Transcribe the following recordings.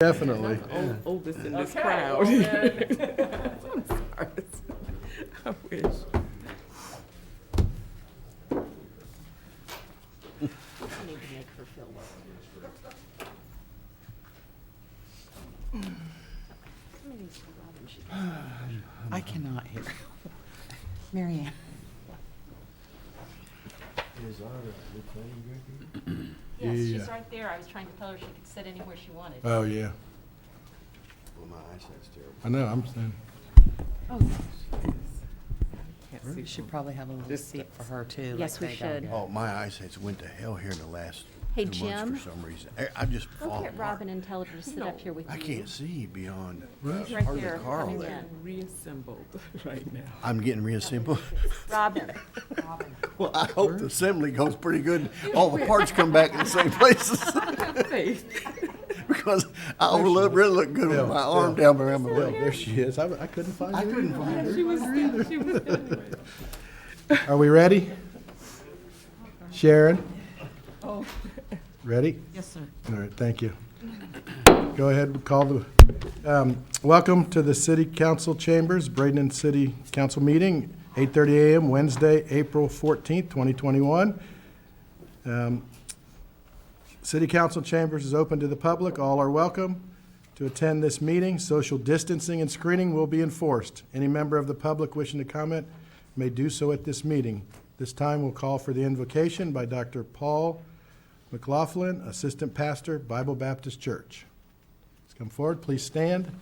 Definitely. I'm oldest in this crowd. I'm sorry. I wish. I need to make her feel welcome. Some of these Robin should be- I cannot hear. Mary Ann. Yes, Yeah. she's right there. I was trying to tell her she could sit anywhere she wanted. Oh, yeah. Well, my eyesight's terrible. I know, I'm saying. Oh, Can't see. We should probably have a little This seat for her too. Yes, like we they don't should. get. Oh, my eyesight's went to hell here in the last Hey, 2 months Jim? for some reason. I'm just go falling get apart. Robin and tell her to sit up here with you. I can't see beyond He's right hardly there, Carl coming there. in. Reassembled right now. I'm getting reassembled. Robin. Well, I hope the assembly goes pretty good. All the parts come back in the same places. Because I really look good with my arm down around my Well, belt. there she is. I couldn't find her. I couldn't find her. She was still Are we ready? Sharon? Oh. Ready? Yes, sir. All right, thank you. Go ahead, call the, welcome to the City Council Chambers, Bradenton City Council meeting, 8:30 a.m., Wednesday, April 14th, 2021. City Council Chambers is open to the public. All are welcome to attend this meeting. Social distancing and screening will be enforced. Any member of the public wishing to comment may do so at this meeting. This time we'll call for the invocation by Dr. Paul McLaughlin, Assistant Pastor, Bible Baptist Church. Let's come forward. Please stand.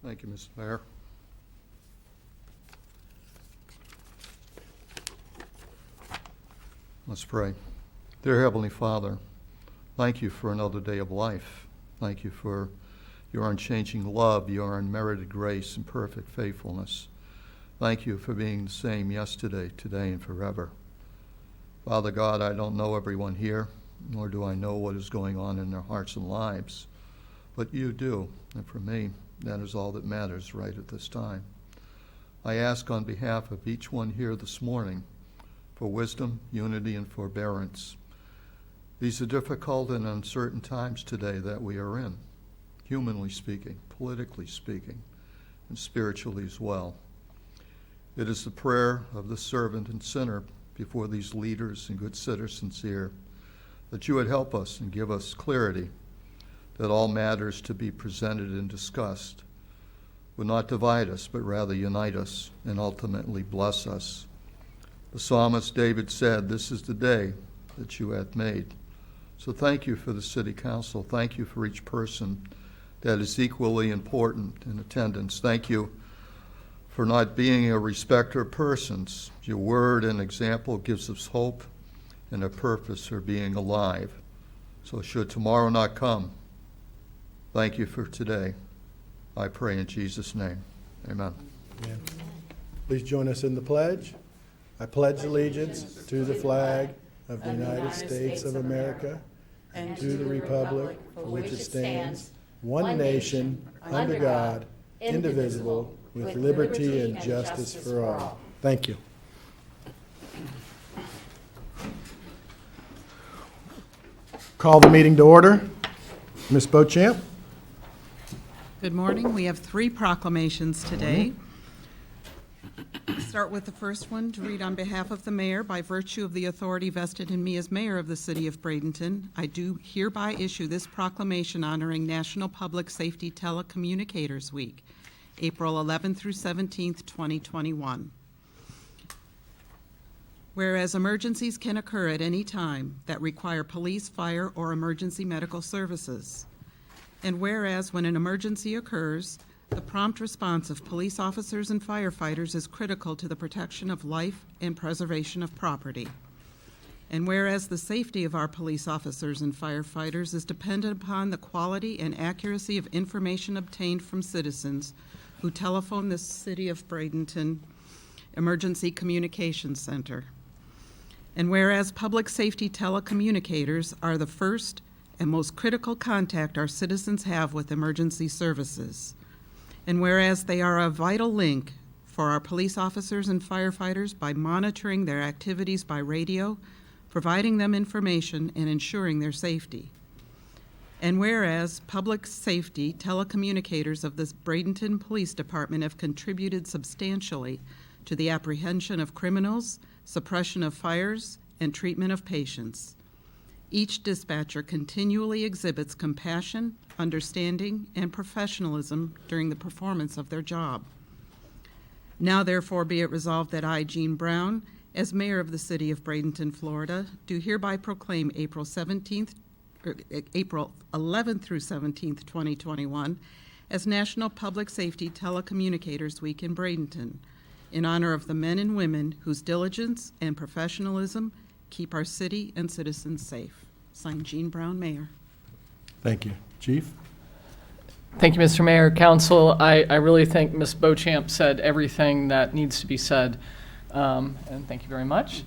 Thank you, Mr. Mayor. Let's pray. Dear Heavenly Father, thank you for another day of life. Thank you for your unchanging love, your unmerited grace, and perfect faithfulness. Thank you for being the same yesterday, today, and forever. Father God, I don't know everyone here, nor do I know what is going on in their hearts and lives, but you do, and for me, that is all that matters right at this time. I ask on behalf of each one here this morning for wisdom, unity, and forbearance. These are difficult and uncertain times today that we are in, humanly speaking, politically speaking, and spiritually as well. It is the prayer of the servant and sinner before these leaders and good citizens here that you would help us and give us clarity, that all matters to be presented and discussed would not divide us, but rather unite us and ultimately bless us. The psalmist David said, "This is the day that you have made." So thank you for the City Council. Thank you for each person that is equally important in attendance. Thank you for not being a respecter of persons. Your word and example gives us hope and a purpose for being alive. So should tomorrow not come, thank you for today. I pray in Jesus' name. Amen. Amen. Please join us in the pledge. I pledge allegiance to the flag of the United States of America and to the republic for which it stands, one nation, under God, indivisible, with liberty and justice for all. Thank you. Call the meeting to order. Ms. Beauchamp? Good morning. We have 3 proclamations today. Start with the first one to read on behalf of the mayor. By virtue of the authority vested in me as mayor of the city of Bradenton, I do hereby issue this proclamation honoring National Public Safety Telecommunicators Week, April 11th through 17th, 2021. Whereas emergencies can occur at any time that require police, fire, or emergency medical services. And whereas when an emergency occurs, the prompt response of police officers and firefighters is critical to the protection of life and preservation of property. And whereas the safety of our police officers and firefighters is dependent upon the quality and accuracy of information obtained from citizens who telephone the City of Bradenton Emergency Communications Center. And whereas public safety telecommunicators are the first and most critical contact our citizens have with emergency services. And whereas they are a vital link for our police officers and firefighters by monitoring their activities by radio, providing them information, and ensuring their safety. And whereas public safety telecommunicators of the Bradenton Police Department have contributed substantially to the apprehension of criminals, suppression of fires, and treatment of patients. Each dispatcher continually exhibits compassion, understanding, and professionalism during the performance of their job. Now therefore be it resolved that I, Jean Brown, as mayor of the city of Bradenton, Florida, do hereby proclaim April 11th through 17th, 2021, as National Public Safety Telecommunicators Week in Bradenton, in honor of the men and women whose diligence and professionalism keep our city and citizens safe. Signed, Jean Brown, Mayor. Thank you. Chief? Thank you, Mr. Mayor, Council. I really think Ms. Beauchamp said everything that needs to be said, and thank you very much.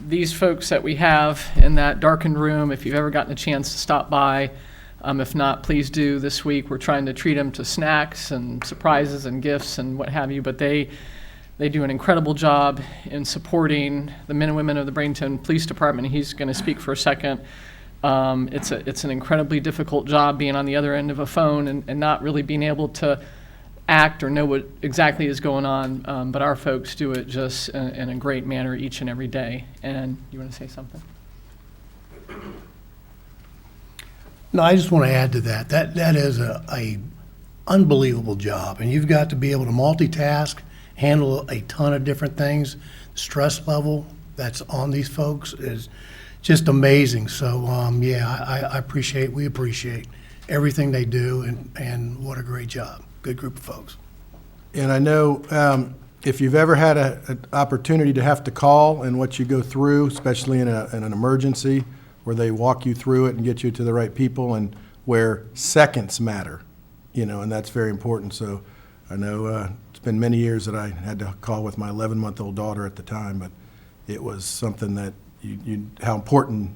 These folks that we have in that darkened room, if you've ever gotten a chance to stop by, if not, please do this week. We're trying to treat them to snacks and surprises and gifts and what have you, but they do an incredible job in supporting the men and women of the Bradenton Police Department. He's going to speak for a second. It's an incredibly difficult job being on the other end of a phone and not really being able to act or know what exactly is going on, but our folks do it just in a great manner each and every day. And you want to say something? No, I just want to add to that. That is a unbelievable job, and you've got to be able to multitask, handle a ton of different things. Stress level that's on these folks is just amazing. So, we appreciate everything they do, and what a great job. Good group of folks. And I know if you've ever had an opportunity to have to call and what you go through, especially in an emergency, where they walk you through it and get you to the right people, and where seconds matter, and that's very important. So I know it's been many years that I had to call with my 11-month-old daughter at the time, but it was something that how important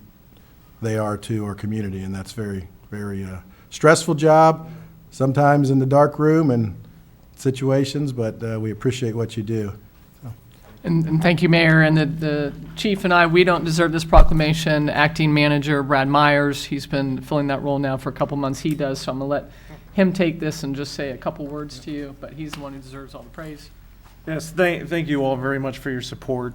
they are to our community, and that's very, very stressful job, sometimes in the dark room and situations, but we appreciate what you do. And thank you, Mayor. And the chief and I, we don't deserve this proclamation. Acting Manager Brad Myers, he's been filling that role now for a couple months. He does, so I'm going to let him take this and just say a couple words to you, but he's the one who deserves all the praise. Yes, thank you all very much for your support.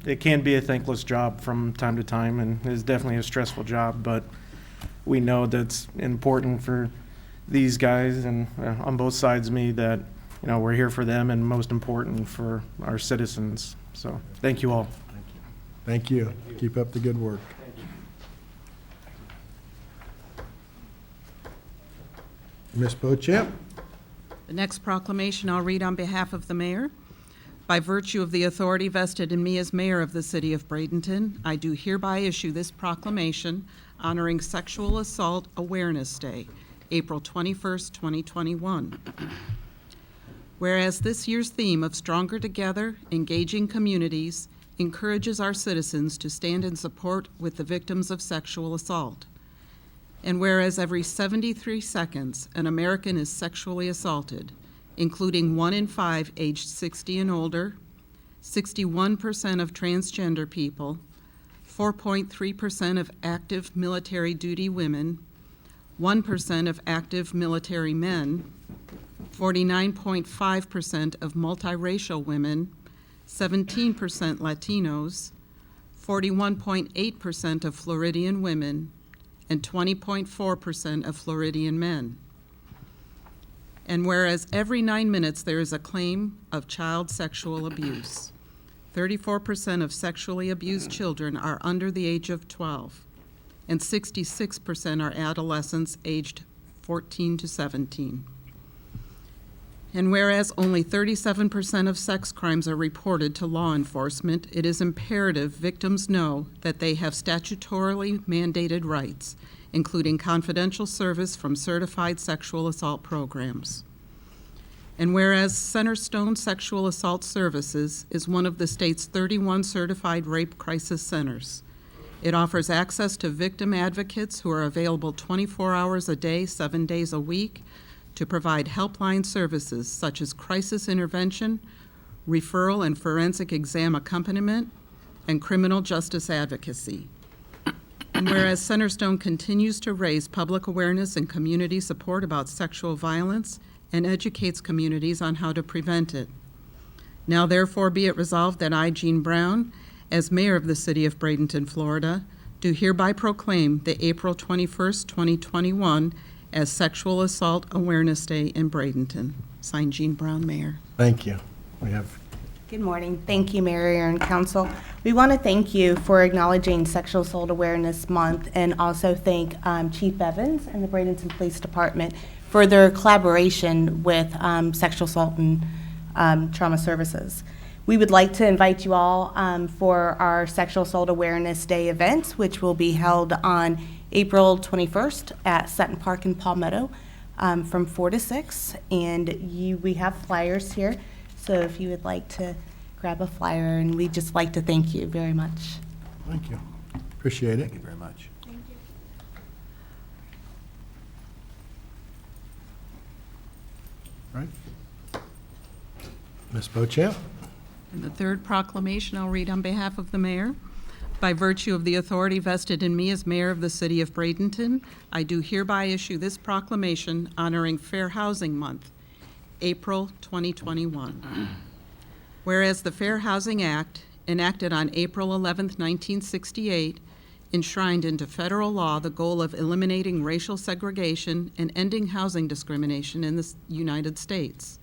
It can be a thankless job from time to time, and it is definitely a stressful job, but we know that's important for these guys and on both sides of me, that we're here for them, and most important for our citizens. So thank you all. Thank you. Keep up the good work. Ms. Beauchamp? The next proclamation I'll read on behalf of the mayor. By virtue of the authority vested in me as mayor of the city of Bradenton, I do hereby issue this proclamation honoring Sexual Assault Awareness Day, April 21st, 2021. Whereas this year's theme of Stronger Together, Engaging Communities encourages our citizens to stand in support with the victims of sexual assault. And whereas every 73 seconds an American is sexually assaulted, including 1 in 5 aged 60 and older, 61% of transgender people, 4.3% of active military duty women, 1% of active military men, 49.5% of multiracial women, 17% Latinos, 41.8% of Floridian women, and 20.4% of Floridian men. And whereas every 9 minutes there is a claim of child sexual abuse, 34% of sexually abused children are under the age of 12, and 66% are adolescents aged 14 to 17. And whereas only 37% of sex crimes are reported to law enforcement, it is imperative victims know that they have statutorily mandated rights, including confidential service from certified sexual assault programs. And whereas Centerstone Sexual Assault Services is one of the state's 31 certified rape crisis centers, it offers access to victim advocates who are available 24 hours a day, 7 days a week, to provide helpline services such as crisis intervention, referral and forensic exam accompaniment, and criminal justice advocacy. And whereas Centerstone continues to raise public awareness and community support about sexual violence and educates communities on how to prevent it. Now therefore be it resolved that I, Jean Brown, as mayor of the city of Bradenton, Florida, do hereby proclaim the April 21st, 2021 as Sexual Assault Awareness Day in Bradenton. Signed, Jean Brown, Mayor. Thank you. We have, Good morning. Thank you, Mayor and Council. We want to thank you for acknowledging Sexual Assault Awareness Month and also thank Chief Evans and the Bradenton Police Department for their collaboration with Sexual Assault and Trauma Services. We would like to invite you all for our Sexual Assault Awareness Day events, which will be held on April 21st at Sutton Park in Palmetto from 4 to 6. And we have flyers here, so if you would like to grab a flyer, and we'd just like to thank you very much. thank you. Appreciate it. Thank you very much. Right. Ms. Beauchamp? And the third proclamation I'll read on behalf of the mayor. By virtue of the authority vested in me as mayor of the city of Bradenton, I do hereby issue this proclamation honoring Fair Housing Month, April 2021. Whereas the Fair Housing Act, enacted on April 11th, 1968, enshrined into federal law the goal of eliminating racial segregation and ending housing discrimination in the United States.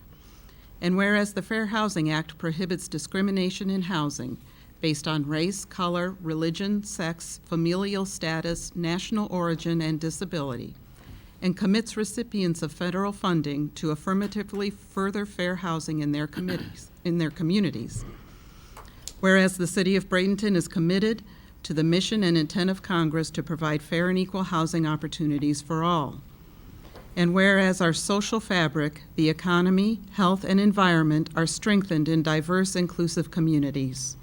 And whereas the Fair Housing Act prohibits discrimination in housing based on race, color, religion, sex, familial status, national origin, and disability, and commits recipients of federal funding to affirmatively further fair housing in their communities. Whereas the city of Bradenton is committed to the mission and intent of Congress to provide fair and equal housing opportunities for all. And whereas our social fabric, the economy, health, and environment are strengthened in diverse, inclusive communities.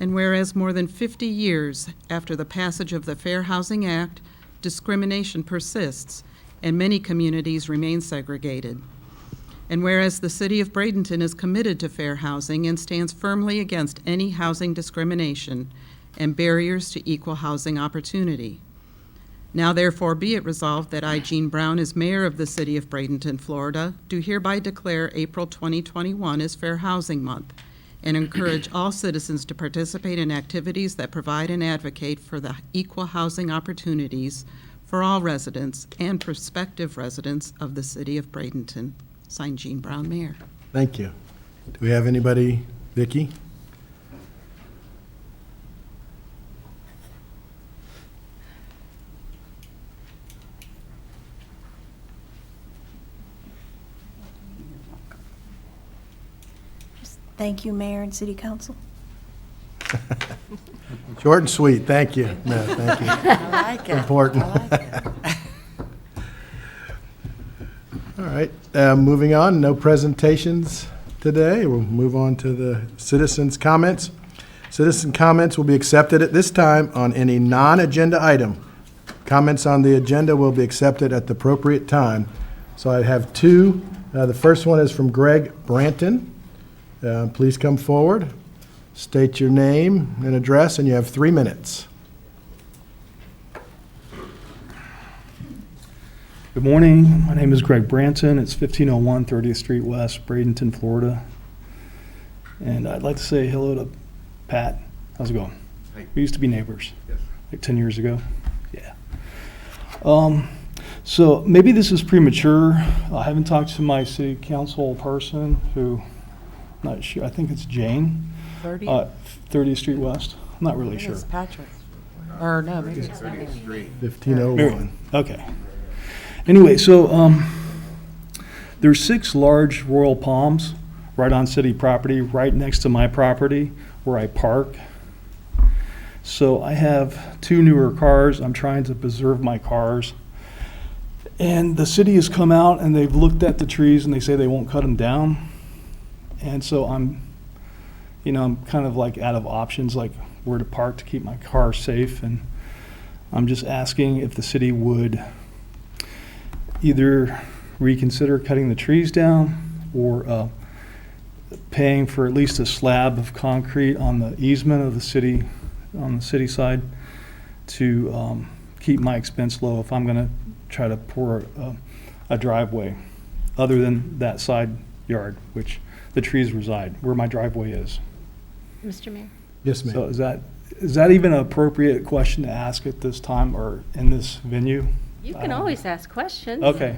And whereas more than 50 years after the passage of the Fair Housing Act, discrimination persists and many communities remain segregated. And whereas the city of Bradenton is committed to fair housing and stands firmly against any housing discrimination and barriers to equal housing opportunity. Now therefore be it resolved that I, Jean Brown, as mayor of the city of Bradenton, Florida, do hereby declare April 2021 as Fair Housing Month and encourage all citizens to participate in activities that provide and advocate for the equal housing opportunities for all residents and prospective residents of the city of Bradenton. Signed, Jean Brown, Mayor. Thank you. Do we have anybody? Vicki? Thank you, Mayor and City Council. Short and sweet, thank you. No, thank you. I like it. Important. I like it. All right, moving on, no presentations today. We'll move on to the citizens' comments. Citizen comments will be accepted at this time on any non-agenda item. Comments on the agenda will be accepted at the appropriate time. So I have two. The first one is from Greg Bradenton. Please come forward, state your name and address, and you have 3 minutes. Good morning. My name is Greg Bradenton. It's 1501 30th Street West, Bradenton, Florida. And I'd like to say hello to Pat. How's it going? Hey. We used to be neighbors. Yes. Like 10 years ago. Yeah. So maybe this is premature. I haven't talked to my city council person who, not sure, I think it's Jane, 30th Street West. I'm not really sure. It's Patrick. Or no, maybe it's not. 1501. Okay. Anyway, so there's 6 large royal palms right on city property, right next to my property where I park. So I have 2 newer cars. I'm trying to preserve my cars. And the city has come out and they've looked at the trees and they say they won't cut them down. And so I'm kind of like out of options, like where to park to keep my car safe. And I'm just asking if the city would either reconsider cutting the trees down or paying for at least a slab of concrete on the easement of the city, on the city side, to keep my expense low if I'm going to try to pour a driveway other than that side yard, which the trees reside, where my driveway is. Mr. Mayor? Yes, ma'am. So is that even an appropriate question to ask at this time or in this venue? You can always ask questions. Okay,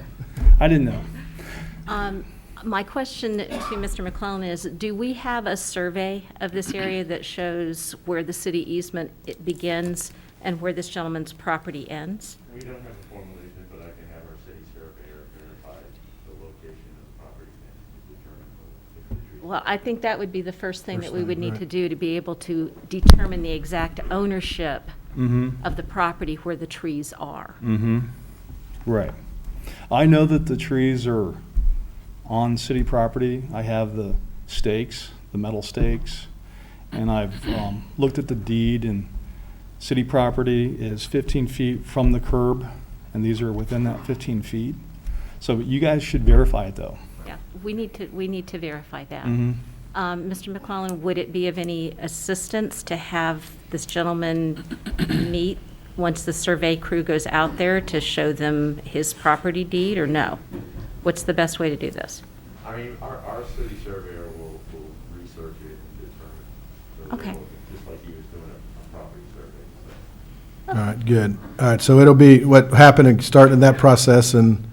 I didn't know. My question to Mr. McClellan is, do we have a survey of this area that shows where the city easement it begins and where this gentleman's property ends? We don't have a formal easement, but I can have our city surveyor verify the location of the property and determine if the tree. Well, I think that would be the first thing that we First would thing, need right. to do to be able to determine the exact ownership of the property where the trees are. Right. I know that the trees are on city property. I have the stakes, the metal stakes, and I've looked at the deed, and city property is 15 feet from the curb, and these are within that 15 feet. So you guys should verify it, though. Yeah, we need to verify that. Mhm. Mr. McClellan, would it be of any assistance to have this gentleman meet once the survey crew goes out there to show them his property deed, or no? What's the best way to do this? I mean, our city surveyor will research it and determine. So Okay. Just like he was doing a property survey. All right, good. All right, so it'll be what happened, starting that process and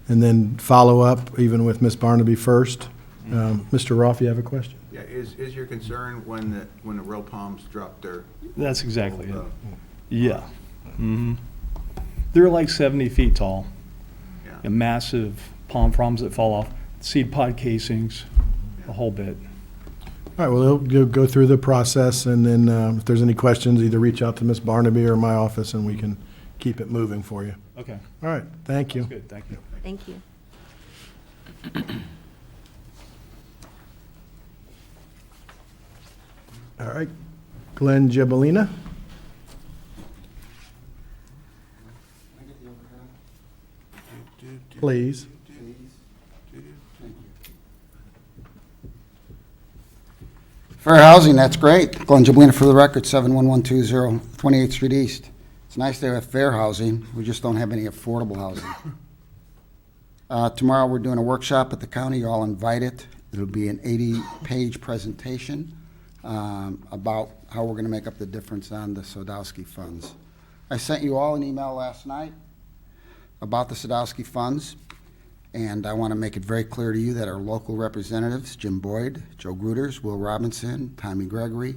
then follow up even with Ms. Barnaby first. Mr. Roth, you have a question? Yeah, is your concern when the real palms drop their? That's exactly it. uh, Yeah. They're like 70 feet tall. Yeah. And massive palm fronds that fall off, seed pod casings, the whole bit. All right, well, he'll go through the process, and then if there's any questions, either reach out to Ms. Barnaby or my office, and we can keep it moving for you. Okay. All right, thank you. That's good, thank you. Thank you. All right, Glenn Gibellina. Please. Fair housing, that's great. Glenn Jablina for the record, 71120 28th Street East. It's nice to have fair housing, we just don't have any affordable housing. Tomorrow, we're doing a workshop at the county, you're all invited. It'll be an 80-page presentation about how we're gonna make up the difference on the Sadowski funds. I sent you all an email last night about the Sadowski funds, and I want to make it very clear to you that our local representatives, Jim Boyd, Joe Gruters, Will Robinson, Tommy Gregory,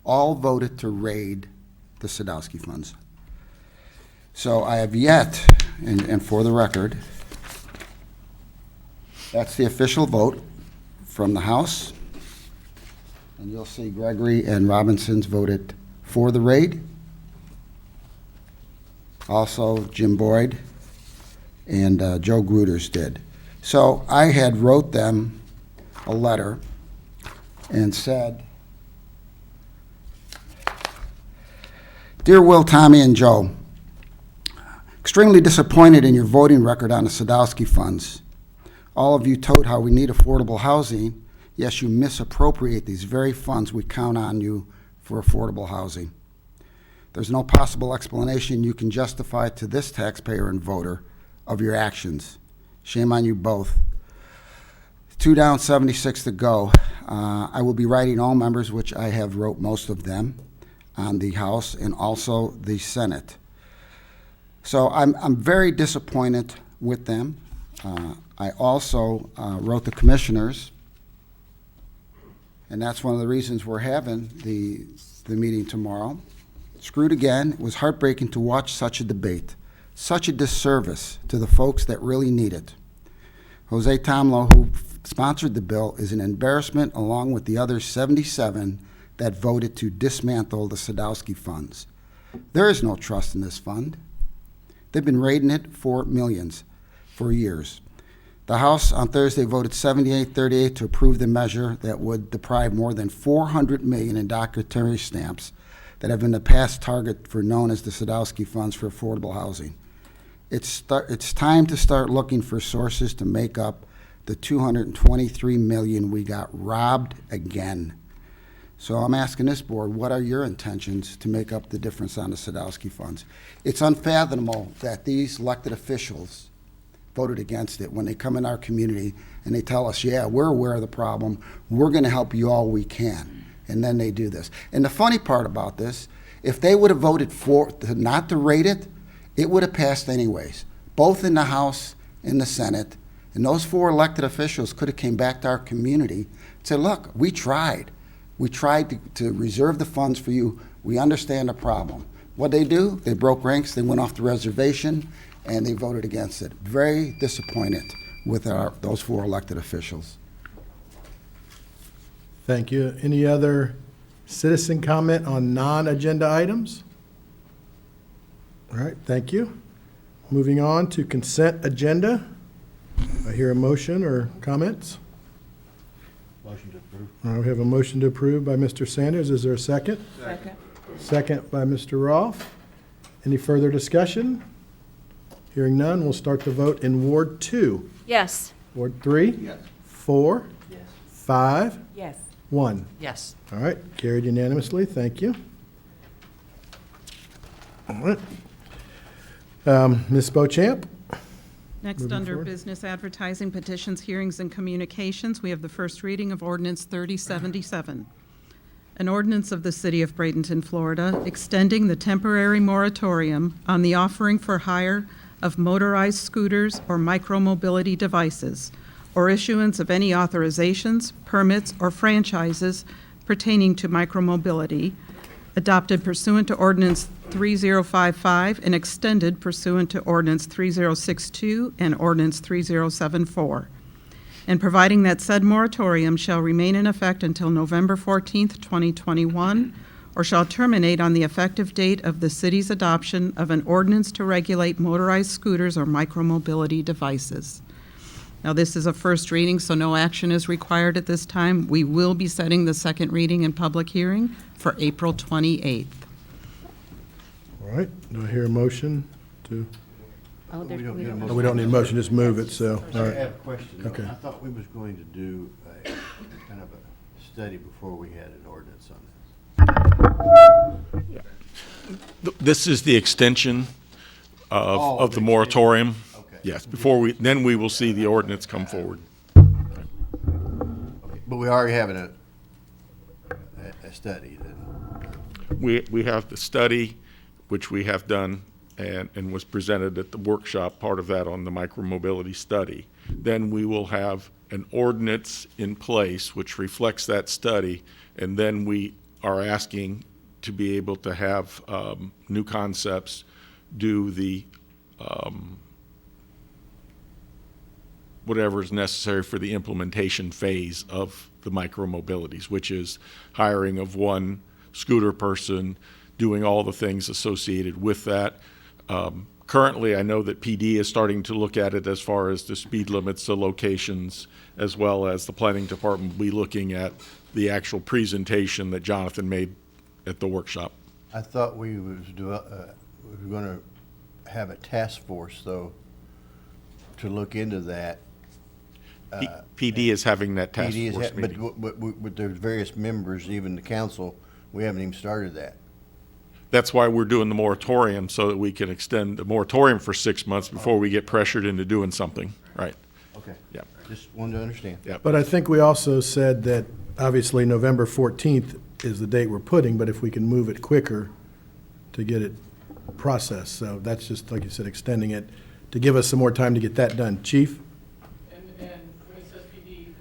all voted to raid the Sadowski funds. So I have yet, and for the record, that's the official vote from the House, and you'll see Gregory and Robinson's voted for the raid. Also, Jim Boyd and Joe Gruters did. So I had wrote them a letter and said, Dear Will, Tommy, and Joe, extremely disappointed in your voting record on the Sadowski funds. All of you told how we need affordable housing. Yes, you misappropriate these very funds. We count on you for affordable housing. There's no possible explanation you can justify to this taxpayer and voter of your actions. Shame on you both. 2 down, 76 to go. I will be writing all members, which I have wrote most of them, on the House and also the Senate. So I'm very disappointed with them. I also wrote the commissioners, and that's one of the reasons we're having the meeting tomorrow. Screwed again. It was heartbreaking to watch such a debate. Such a disservice to the folks that really need it. Jose Tomlo, who sponsored the bill, is an embarrassment along with the other 77 that voted to dismantle the Sadowski funds. There is no trust in this fund. They've been raiding it for millions for years. The House on Thursday voted 78-38 to approve the measure that would deprive more than $400 million in documentary stamps that have been the past target for known as the Sadowski funds for affordable housing. It's time to start looking for sources to make up the $223 million we got robbed again. So I'm asking this board, what are your intentions to make up the difference on the Sadowski funds? It's unfathomable that these elected officials voted against it when they come in our community and they tell us, yeah, we're aware of the problem, we're gonna help you all we can. And then they do this. And the funny part about this, if they would have voted not to rate it, it would have passed anyways, both in the House and the Senate. And those 4 elected officials could have came back to our community and said, look, we tried. We tried to reserve the funds for you. We understand the problem. What they do, they broke ranks, they went off the reservation, and they voted against it. Very disappointed with those 4 elected officials. Thank you. Any other citizen comment on non-agenda items? All right, thank you. Moving on to consent agenda. I hear a motion or comments. Motion to approve. All right, we have a motion to approve by Mr. Sanders. Is there a second? Second. Second by Mr. Rolfe. Any further discussion? Hearing none, we'll start the vote in Ward 2. Yes. Ward 3? Yes. 4? Yes. 5? Yes. 1. Yes. All right, carried unanimously. Thank you. All right. Ms. Beauchamp? Next, Moving under forward. Business Advertising, Petitions, Hearings, and Communications, we have the first reading of Ordinance 3077. An ordinance of the City of Bradenton, Florida, extending the temporary moratorium on the offering for hire of motorized scooters or micromobility devices, or issuance of any authorizations, permits, or franchises pertaining to micromobility, adopted pursuant to Ordinance 3055 and extended pursuant to Ordinance 3062 and Ordinance 3074, and providing that said moratorium shall remain in effect until November 14th, 2021, or shall terminate on the effective date of the city's adoption of an ordinance to regulate motorized scooters or micromobility devices. Now, this is a first reading, so no action is required at this time. We will be setting the second reading and public hearing for April 28th. All right, do I hear a motion to, Oh, We don't get a oh, we don't need a motion, just move it, so, all I right. have a question. Okay. I thought we was going to do a kind of a study before we had an ordinance on this. This is the extension Oh, of the the moratorium. Okay. Yes, then we will see the ordinance come forward. Okay. But we already have a study then. We have the study, which we have done and was presented at the workshop, part of that on the micromobility study. Then we will have an ordinance in place which reflects that study, and then we are asking to be able to have new concepts do the whatever is necessary for the implementation phase of the micromobilities, which is hiring of one scooter person, doing all the things associated with that. Currently, I know that PD is starting to look at it as far as the speed limits, the locations, as well as the planning department will be looking at the actual presentation that Jonathan made at the workshop. I thought we were going to have a task force, though, to look into that. PD is having that task PD is force ha- meeting. But with there's various members, even the council, we haven't even started that. That's why we're doing the moratorium, so that we can extend the moratorium for 6 months before we get pressured into doing something, right? Okay. Yeah. Just wanted to understand. Yeah. But I think we also said that, obviously, November 14th is the date we're putting, but if we can move it quicker to get it processed. So that's just, like you said, extending it to give us some more time to get that done. Chief? And when it says PD,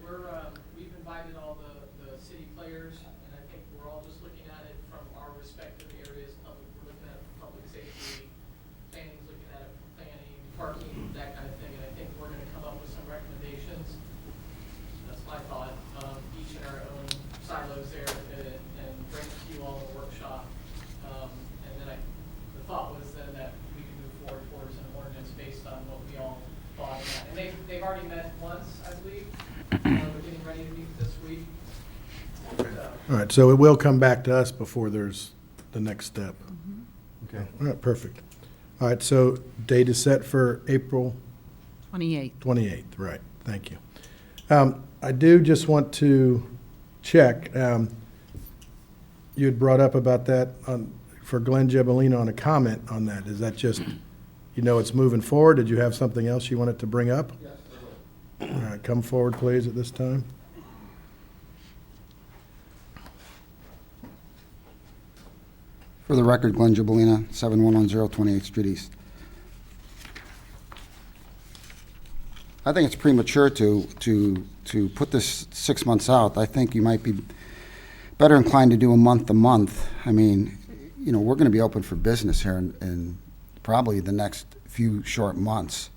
we've invited all the city players, and I think we're all just looking at it from our respective areas. We're looking at public safety, planning's looking at it from planning, parking, that kind of thing, and I think we're gonna come up with some recommendations. That's my thought, each in our own silos there, and bring it to you all in a workshop. And then the thought was then that we could move forward towards an ordinance based on what we all thought of that. And they've already met once, I believe. We're getting ready to meet this week. All right, so it will come back to us before there's the next step. Okay. All right, perfect. All right, so date is set for April 28th. 28th, right, thank you. I do just want to check, you had brought up about that for Glenn Gebelino on a comment on that. Is that just, it's moving forward? Did you have something else you wanted to bring up? Yes, I will. All right, come forward, please, at this time. For the record, Glenn Gebelina, 7110 28th Street East. I think it's premature to put this 6 months out. I think you might be better inclined to do a month to month. I mean, we're going to be open for business here in probably the next few short months.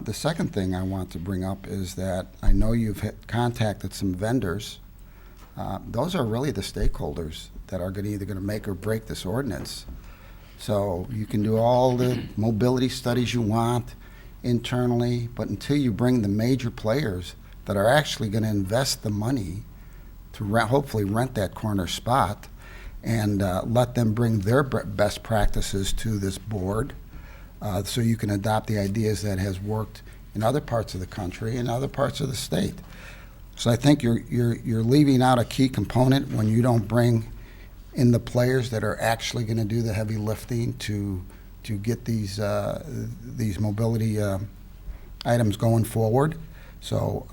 The second thing I want to bring up is that I know you've contacted some vendors. Those are really the stakeholders that are either going to make or break this ordinance. So you can do all the mobility studies you want internally, but until you bring the major players that are actually going to invest the money to hopefully rent that corner spot and let them bring their best practices to this board, so you can adopt the ideas that has worked in other parts of the country and other parts of the state. So I think you're leaving out a key component when you don't bring in the players that are actually going to do the heavy lifting to get these mobility items going forward. So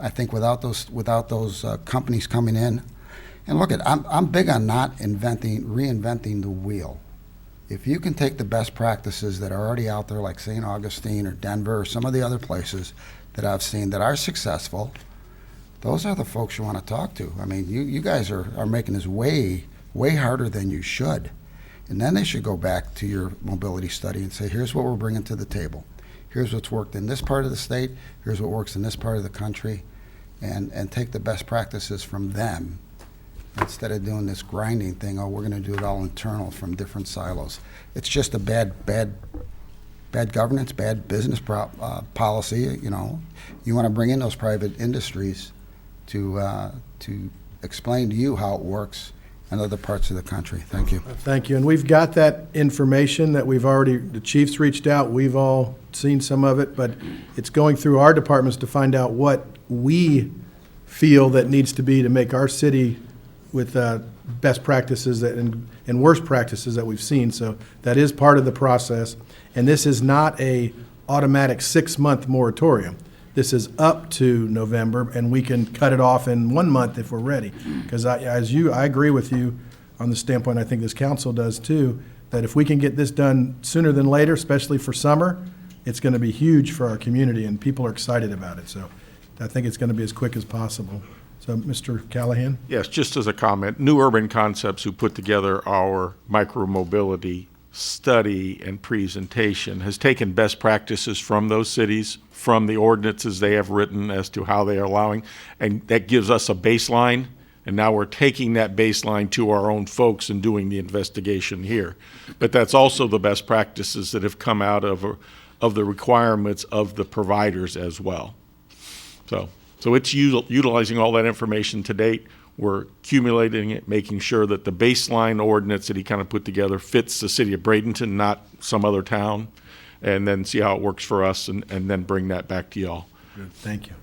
I think without those companies coming in, and look, I'm big on not reinventing the wheel. If you can take the best practices that are already out there, like St. Augustine or Denver or some of the other places that I've seen that are successful, those are the folks you want to talk to. I mean, you guys are making this way harder than you should. And then they should go back to your mobility study and say, here's what we're bringing to the table. Here's what's worked in this part of the state. Here's what works in this part of the country. And take the best practices from them instead of doing this grinding thing. Oh, we're going to do it all internal from different silos. It's just a bad governance, bad business policy. You want to bring in those private industries to explain to you how it works in other parts of the country. Thank you. Thank you. And we've got that information that the chiefs reached out. We've all seen some of it, but it's going through our departments to find out what we feel that needs to be to make our city with best practices and worst practices that we've seen. So that is part of the process. And this is not a automatic 6-month moratorium. This is up to November, and we can cut it off in 1 month if we're ready. Because I agree with you on the standpoint, I think this council does too, that if we can get this done sooner than later, especially for summer, it's going to be huge for our community, and people are excited about it. So I think it's going to be as quick as possible. So, Mr. Callahan? Yes, just as a comment, New Urban Concepts, who put together our micromobility study and presentation, has taken best practices from those cities, from the ordinances they have written as to how they are allowing, and that gives us a baseline, and now we're taking that baseline to our own folks and doing the investigation here. But that's also the best practices that have come out of the requirements of the providers as well. So it's utilizing all that information to date. We're accumulating it, making sure that the baseline ordinance that he kind of put together fits the city of Bradenton, not some other town, and then see how it works for us, and then bring that back to y'all. Good. Thank you.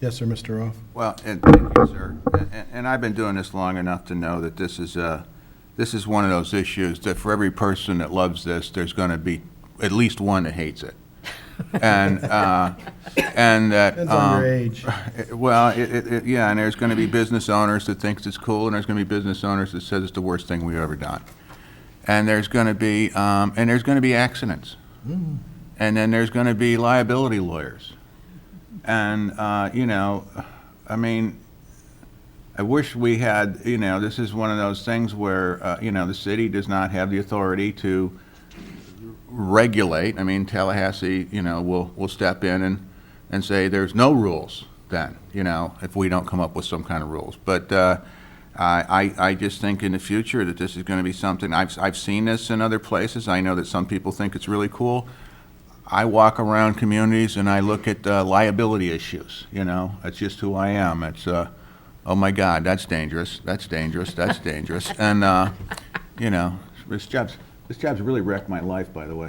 Yes, sir, Mr. Roth? Well, and thank you, sir. And I've been doing this long enough to know that this is one of those issues that for every person that loves this, there's going to be at least one that hates it. And that Depends on your age. Well, yeah, and there's going to be business owners that thinks it's cool, and there's going to be business owners that says it's the worst thing we've ever done. And there's going to be accidents, and then there's going to be liability lawyers, and I mean, I wish we had. This is one of those things where the city does not have the authority to regulate. I mean, Tallahassee, will step in and say there's no rules then, if we don't come up with some kind of rules. But I just think in the future that this is going to be something, I've seen this in other places. I know that some people think it's really cool. I walk around communities and I look at liability issues, it's just who I am. It's, oh my God, that's dangerous, that's dangerous, that's dangerous. And, Ms. Jubbs. This job's really wrecked my life, by the way.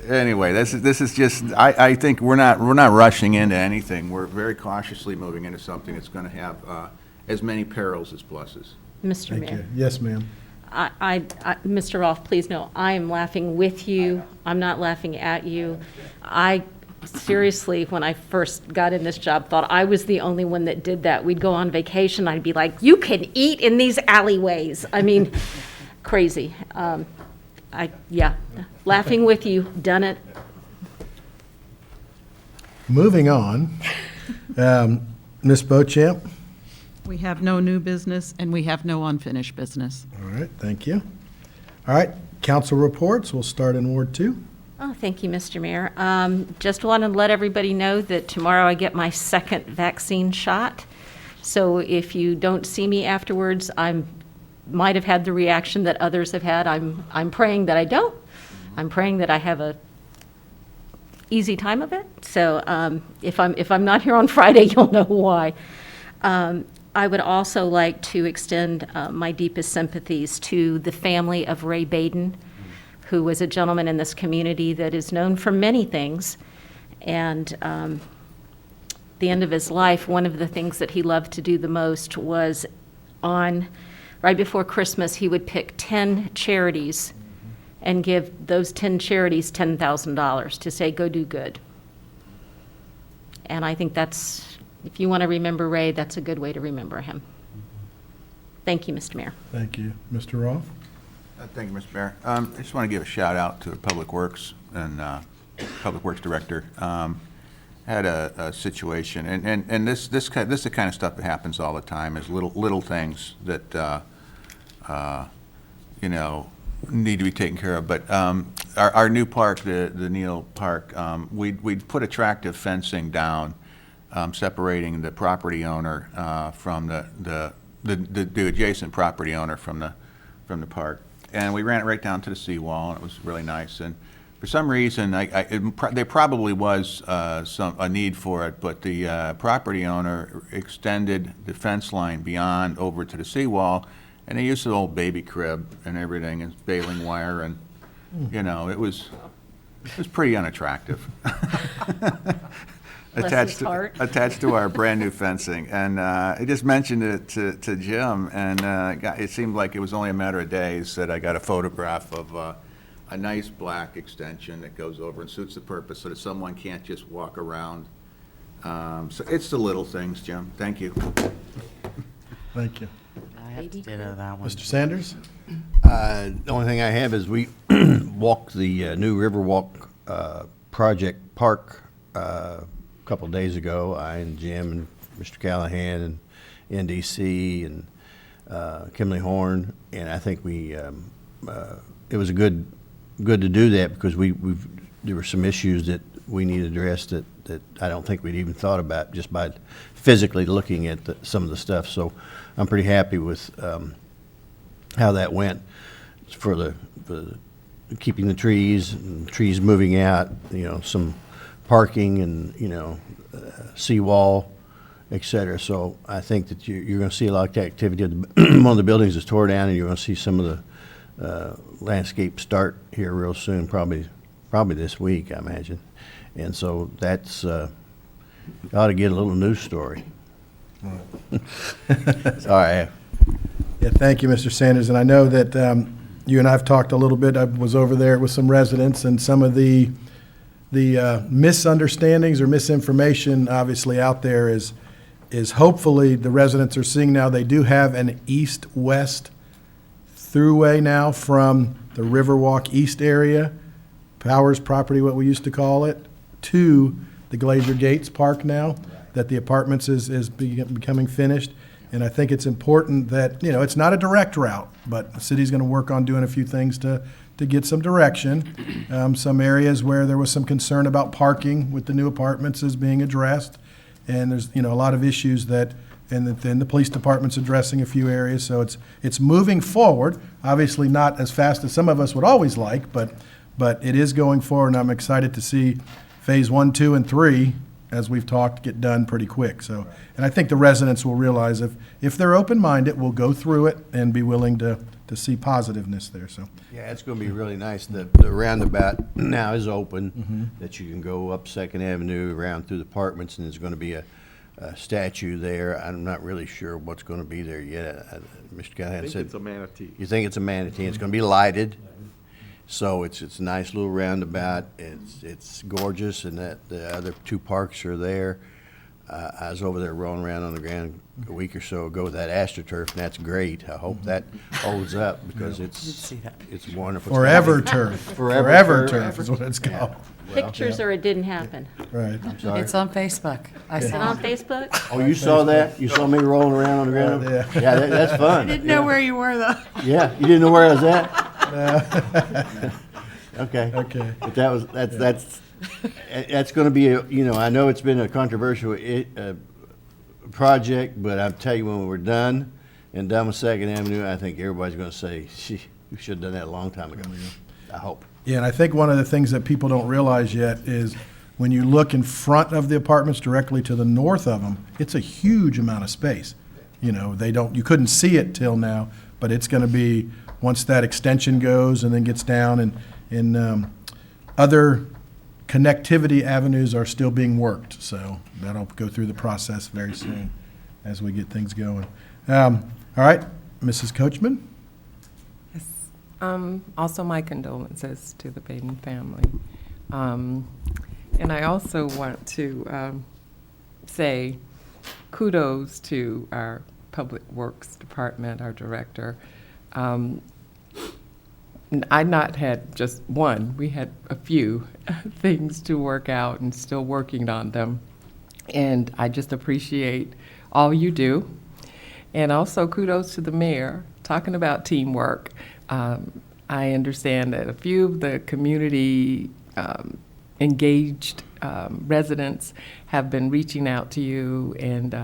Anyway, this is just, I think we're not rushing into anything. We're very cautiously moving into something that's going to have as many perils as pluses. Mr. Thank Mayor. you. Yes, ma'am. Mr. Rolfe, please know, I am laughing with you. I'm not laughing at you. I seriously, when I first got in this job, thought I was the only one that did that. We'd go on vacation, I'd be like, you can eat in these alleyways. I mean, crazy. Yeah, laughing with you, done it. Moving on, Ms. Beauchamp. We have no new business, and we have no unfinished business. All right, thank you. All right, council reports. We'll start in Ward 2. Oh, thank you, Mr. Mayor. Just wanted to let everybody know that tomorrow I get my second vaccine shot. So if you don't see me afterwards, I might have had the reaction that others have had. I'm praying that I don't. I'm praying that I have a easy time of it. So if I'm not here on Friday, you'll know why. I would also like to extend my deepest sympathies to the family of Ray Baden, who was a gentleman in this community that is known for many things. And the end of his life, one of the things that he loved to do the most was right before Christmas, he would pick 10 charities and give those 10 charities $10,000 to say, go do good. And I think if you want to remember Ray, that's a good way to remember him. Thank you, Mr. Mayor. Thank you. Mr. Rolfe? Thank you, Mr. Mayor. I just want to give a shout out to Public Works and Public Works Director. Had a situation, and this is the kind of stuff that happens all the time, is little things that need to be taken care of. But our new park, the Neal Park, we'd put attractive fencing down, separating the property owner from the adjacent property owner from the park. And we ran it right down to the seawall, and it was really nice. And for some reason, there probably was a need for it, but the property owner extended the fence line beyond over to the seawall, and they used an old baby crib and everything, and baling wire, and it was pretty unattractive. Bless his heart. Attached to our brand new fencing, and I just mentioned it to Jim, and it seemed like it was only a matter of days that I got a photograph of a nice black extension that goes over and suits the purpose, so that someone can't just walk around. So it's the little things, Jim. Thank you. Thank you. I have to ditto that one. Mr. Sanders? The only thing I have is we walked the new Riverwalk project park a couple of days ago. I and Jim and Mr. Callahan and NDC and Kimley Horn, and I think it was good to do that because there were some issues that we needed addressed that I don't think we'd even thought about just by physically looking at some of the stuff. So I'm pretty happy with how that went for the keeping the trees moving out, some parking and, seawall, et cetera. So I think that you're going to see a lot of activity. One of the buildings is tore down, and you're going to see some of the landscape start here real soon, probably this week, I imagine. And so that's ought to get a little news story. Sorry. Yeah, thank you, Mr. Sanders. And I know that you and I have talked a little bit. I was over there with some residents, and some of the misunderstandings or misinformation obviously out there is hopefully the residents are seeing now they do have an east-west throughway now from the Riverwalk East area, Powers property, what we used to call it, to the Glacier Gates Park now, that the apartments is becoming finished. And I think it's important that, it's not a direct route, but the city's going to work on doing a few things to get some direction. Some areas where there was some concern about parking with the new apartments is being addressed. And there's, a lot of issues and then the police department's addressing a few areas. So it's moving forward, obviously not as fast as some of us would always like, but it is going forward, and I'm excited to see phase 1, 2, and 3 as we've talked, get done pretty quick. So, and I think the residents will realize if they're open-minded, we'll go through it and be willing to see positiveness there, so. Yeah, it's gonna be really nice. The roundabout now is open, that you can go up Second Avenue, around through the apartments, and there's gonna be a statue there. I'm not really sure what's gonna be there yet. Mr. Callahan said. a manatee. You think it's a manatee? It's gonna be lighted, so it's a nice little roundabout. It's gorgeous, and that the other two parks are there. I was over there rolling around on the ground a week or so ago with that AstroTurf, and that's great. I hope that holds up because it's wonderful. Forever turf. Forever turf is what it's called. Pictures or it didn't happen? Right. I'm sorry. It's on Facebook. I Is it saw on it. Facebook? Oh, you saw that? You saw me rolling around on the ground? Yeah. Yeah, that's fun. Didn't know where you were, though. Yeah, you didn't know where I was at? Okay. Okay. But that's going to be, I know it's been a controversial project, but I'll tell you, when we're done and done with Second Avenue, I think everybody's going to say, we should have done that a long time ago. I hope. Yeah, and I think one of the things that people don't realize yet is when you look in front of the apartments directly to the north of them, it's a huge amount of space. You couldn't see it till now, but it's going to be, once that extension goes and then gets down, and other connectivity avenues are still being worked, so that'll go through the process very soon as we get things going. All right, Mrs. Coachman? Also, my condolences to the Baden family. And I also want to say kudos to our Public Works Department, our director. I not had just one. We had a few things to work out and still working on them. And I just appreciate all you do. And also kudos to the mayor, talking about teamwork. I understand that a few of the community engaged residents have been reaching out to you and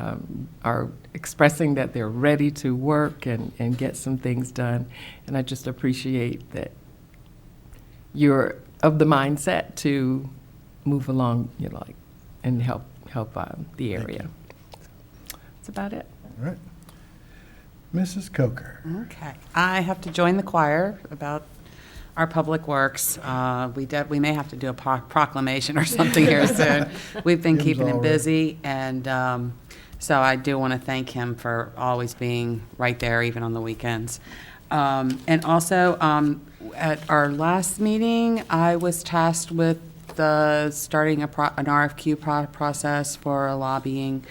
are expressing that they're ready to work and get some things done. And I just appreciate that you're of the mindset to move along, and help the area. That's about it. All right. Mrs. Coker? Okay. I have to join the choir about our public works. We may have to do a proclamation or something here soon. We've been Jim's keeping him all right. busy, and so I do want to thank him for always being right there, even on the weekends. And also, at our last meeting, I was tasked with starting an RFQ process for lobbying,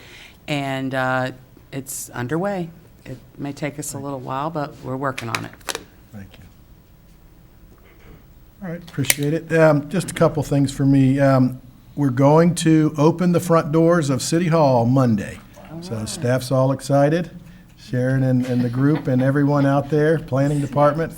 and it's underway. It may take us a little while, but we're working on it. Thank you. All right, appreciate it. Just a couple things for me. We're going to open the front doors of City Hall Monday. So staff's all excited. Sharon and the group and everyone out there, planning department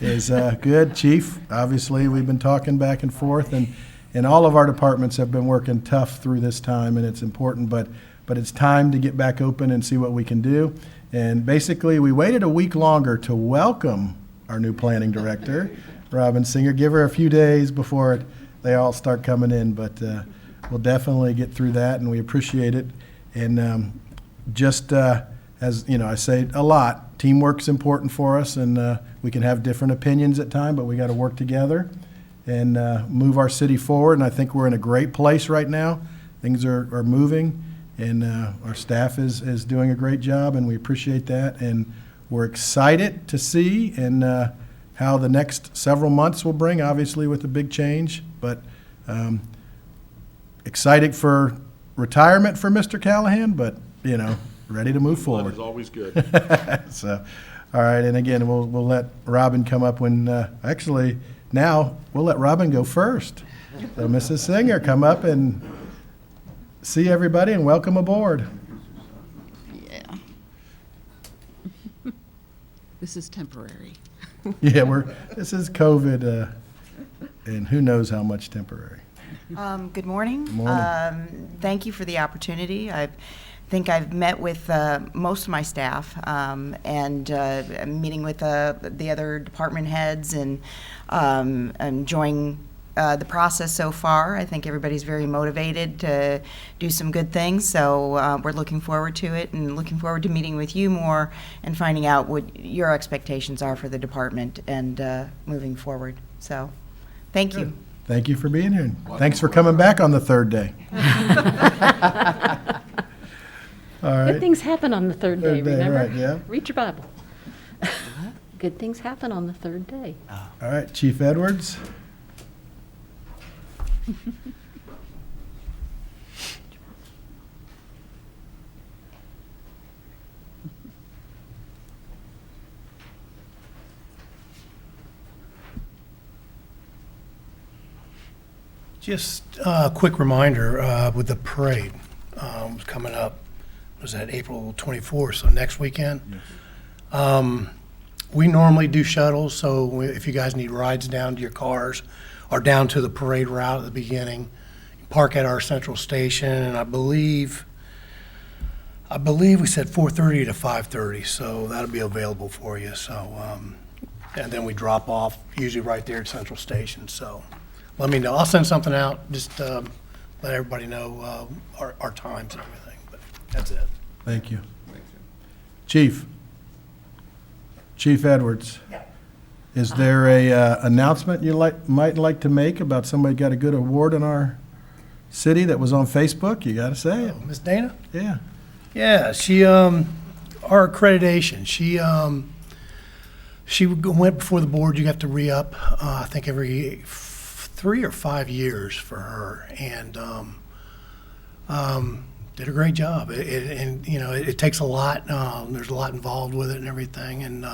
is good. Chief, obviously, we've been talking back and forth, and all of our departments have been working tough through this time, and it's important, but it's time to get back open and see what we can do. And basically, we waited a week longer to welcome our new planning director, Robin Singer. Give her a few days before they all start coming in, but we'll definitely get through that, and we appreciate it. And as you know, I say a lot, teamwork's important for us, and we can have different opinions at times, but we got to work together and move our city forward. And I think we're in a great place right now. Things are moving. And our staff is doing a great job, and we appreciate that. And we're excited to see how the next several months will bring, obviously with the big change. But excited for retirement for Mr. Callahan, but, ready to move forward. It's always good. So, all right, and again, we'll let Robin come up when, actually, now we'll let Robin go first. So Mrs. Singer, come up and see everybody and welcome aboard. Yeah. This is temporary. Yeah, this is COVID, and who knows how much temporary. Good morning. Good morning. Thank you for the opportunity. I think I've met with most of my staff, and I'm meeting with the other department heads, and I'm enjoying the process so far. I think everybody's very motivated to do some good things, so we're looking forward to it and looking forward to meeting with you more and finding out what your expectations are for the department and moving forward. So, thank you. Thank you for being here. Thanks for coming back on the third day. All right. Good things happen on the third day, Third day, remember? right, yeah. Read your Bible. Good things happen on the third day. All right, Chief Edwards. Just a quick reminder, with the parade coming up, was that April 24th, so next weekend? We normally do shuttles, so if you guys need rides down to your cars or down to the parade route at the beginning, park at our central station, and I believe we said 4:30 to 5:30, so that'll be available for you, so, and then we drop off usually right there at Central Station, so let me know. I'll send something out, just let everybody know our times and everything, but that's it. Thank you. Chief Edwards. Is there a announcement you might like to make about somebody got a good award in our city that was on Facebook? You got to say it. Miss Dana? Yeah. Yeah, she, our accreditation, she went before the board, you have to re-up, I think every 3 or 5 years for her, and did a great job. And, you know, it takes a lot, there's a lot involved with it and everything, and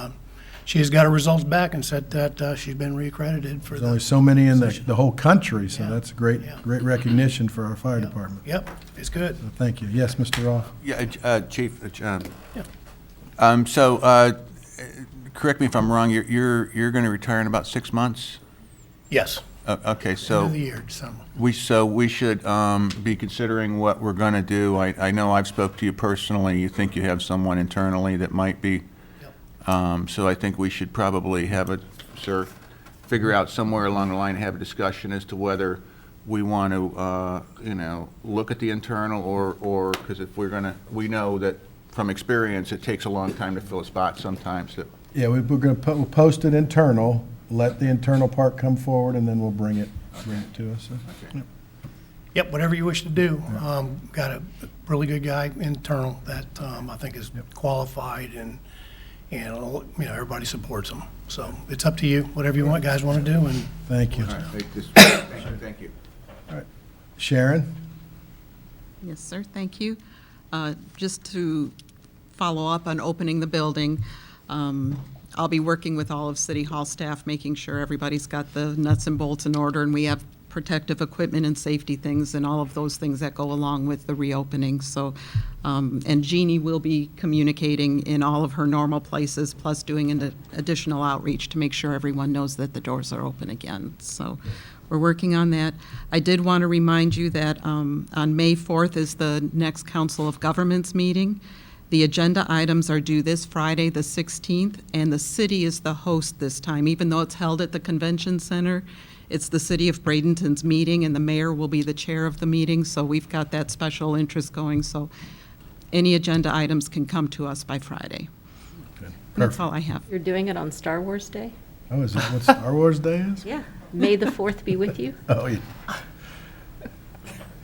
she has got her results back and said that she's been re-accredited for There's the only so many in position. the whole country, so Yeah. that's great Yeah. recognition for our fire department. Yep, it's good. So thank you. Yes, Mr. Roth? Yeah, Chief, Yeah. correct me if I'm wrong, you're going to retire in about 6 months? Yes, Okay, end so of the year, December. we should be considering what we're going to do. I know I've spoke to you personally. You think you have someone internally that might be. So I think we should probably figure out somewhere along the line, have a discussion as to whether we want to, look at the internal or, because if we know that from experience, it takes a long time to fill a spot sometimes. Yeah, we're going to we'll post it internal, let the internal part come forward, and then we'll bring it to us. Okay. Yep, whatever you wish to do. Got a really good guy internal that I think is qualified and everybody supports him. So it's up to you, whatever you guys want to do. And Thank you. All right, thank you. Sharon? Yes, sir, thank you. Just to follow up on opening the building, I'll be working with all of City Hall staff, making sure everybody's got the nuts and bolts in order, and we have protective equipment and safety things and all of those things that go along with the reopening. So, and Jeannie will be communicating in all of her normal places, plus doing an additional outreach to make sure everyone knows that the doors are open again. So we're working on that. I did want to remind you that on May 4th is the next Council of Governments meeting. The agenda items are due this Friday, the 16th, and the city is the host this time. Even though it's held at the Convention Center, it's the City of Bradenton's meeting, and the mayor will be the chair of the meeting, so we've got that special interest going. So any agenda items can come to us by Friday. That's all I have. You're doing it on Star Wars Day? Oh, is that what Star Wars Day is? Yeah. May the 4th be with you. Oh, yeah.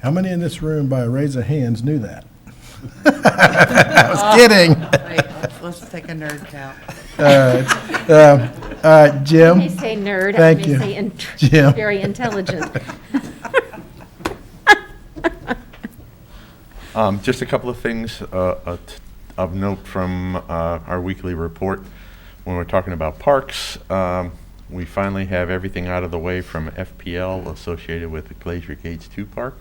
How many in this room, by a raise of hands, knew that? I was kidding. Let's take a nerd count. All right, Jim? I may say nerd, Thank I may you. say Jim. very intelligent. Just a couple of things of note from our weekly report. When we're talking about parks, we finally have everything out of the way from FPL associated with the Glacier Gates 2 Park.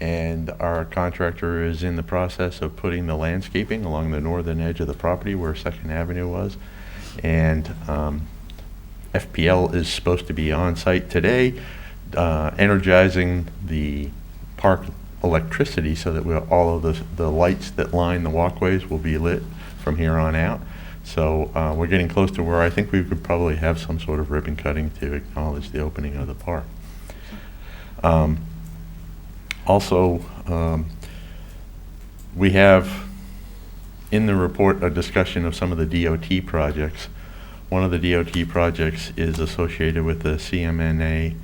And our contractor is in the process of putting the landscaping along the northern edge of the property where 2nd Avenue was. And FPL is supposed to be on site today, energizing the park electricity so that all of the lights that line the walkways will be lit from here on out. So we're getting close to where I think we could probably have some sort of ribbon cutting to acknowledge the opening of the park. Also, we have in the report a discussion of some of the DOT projects. One of the DOT projects is associated with the CMNA,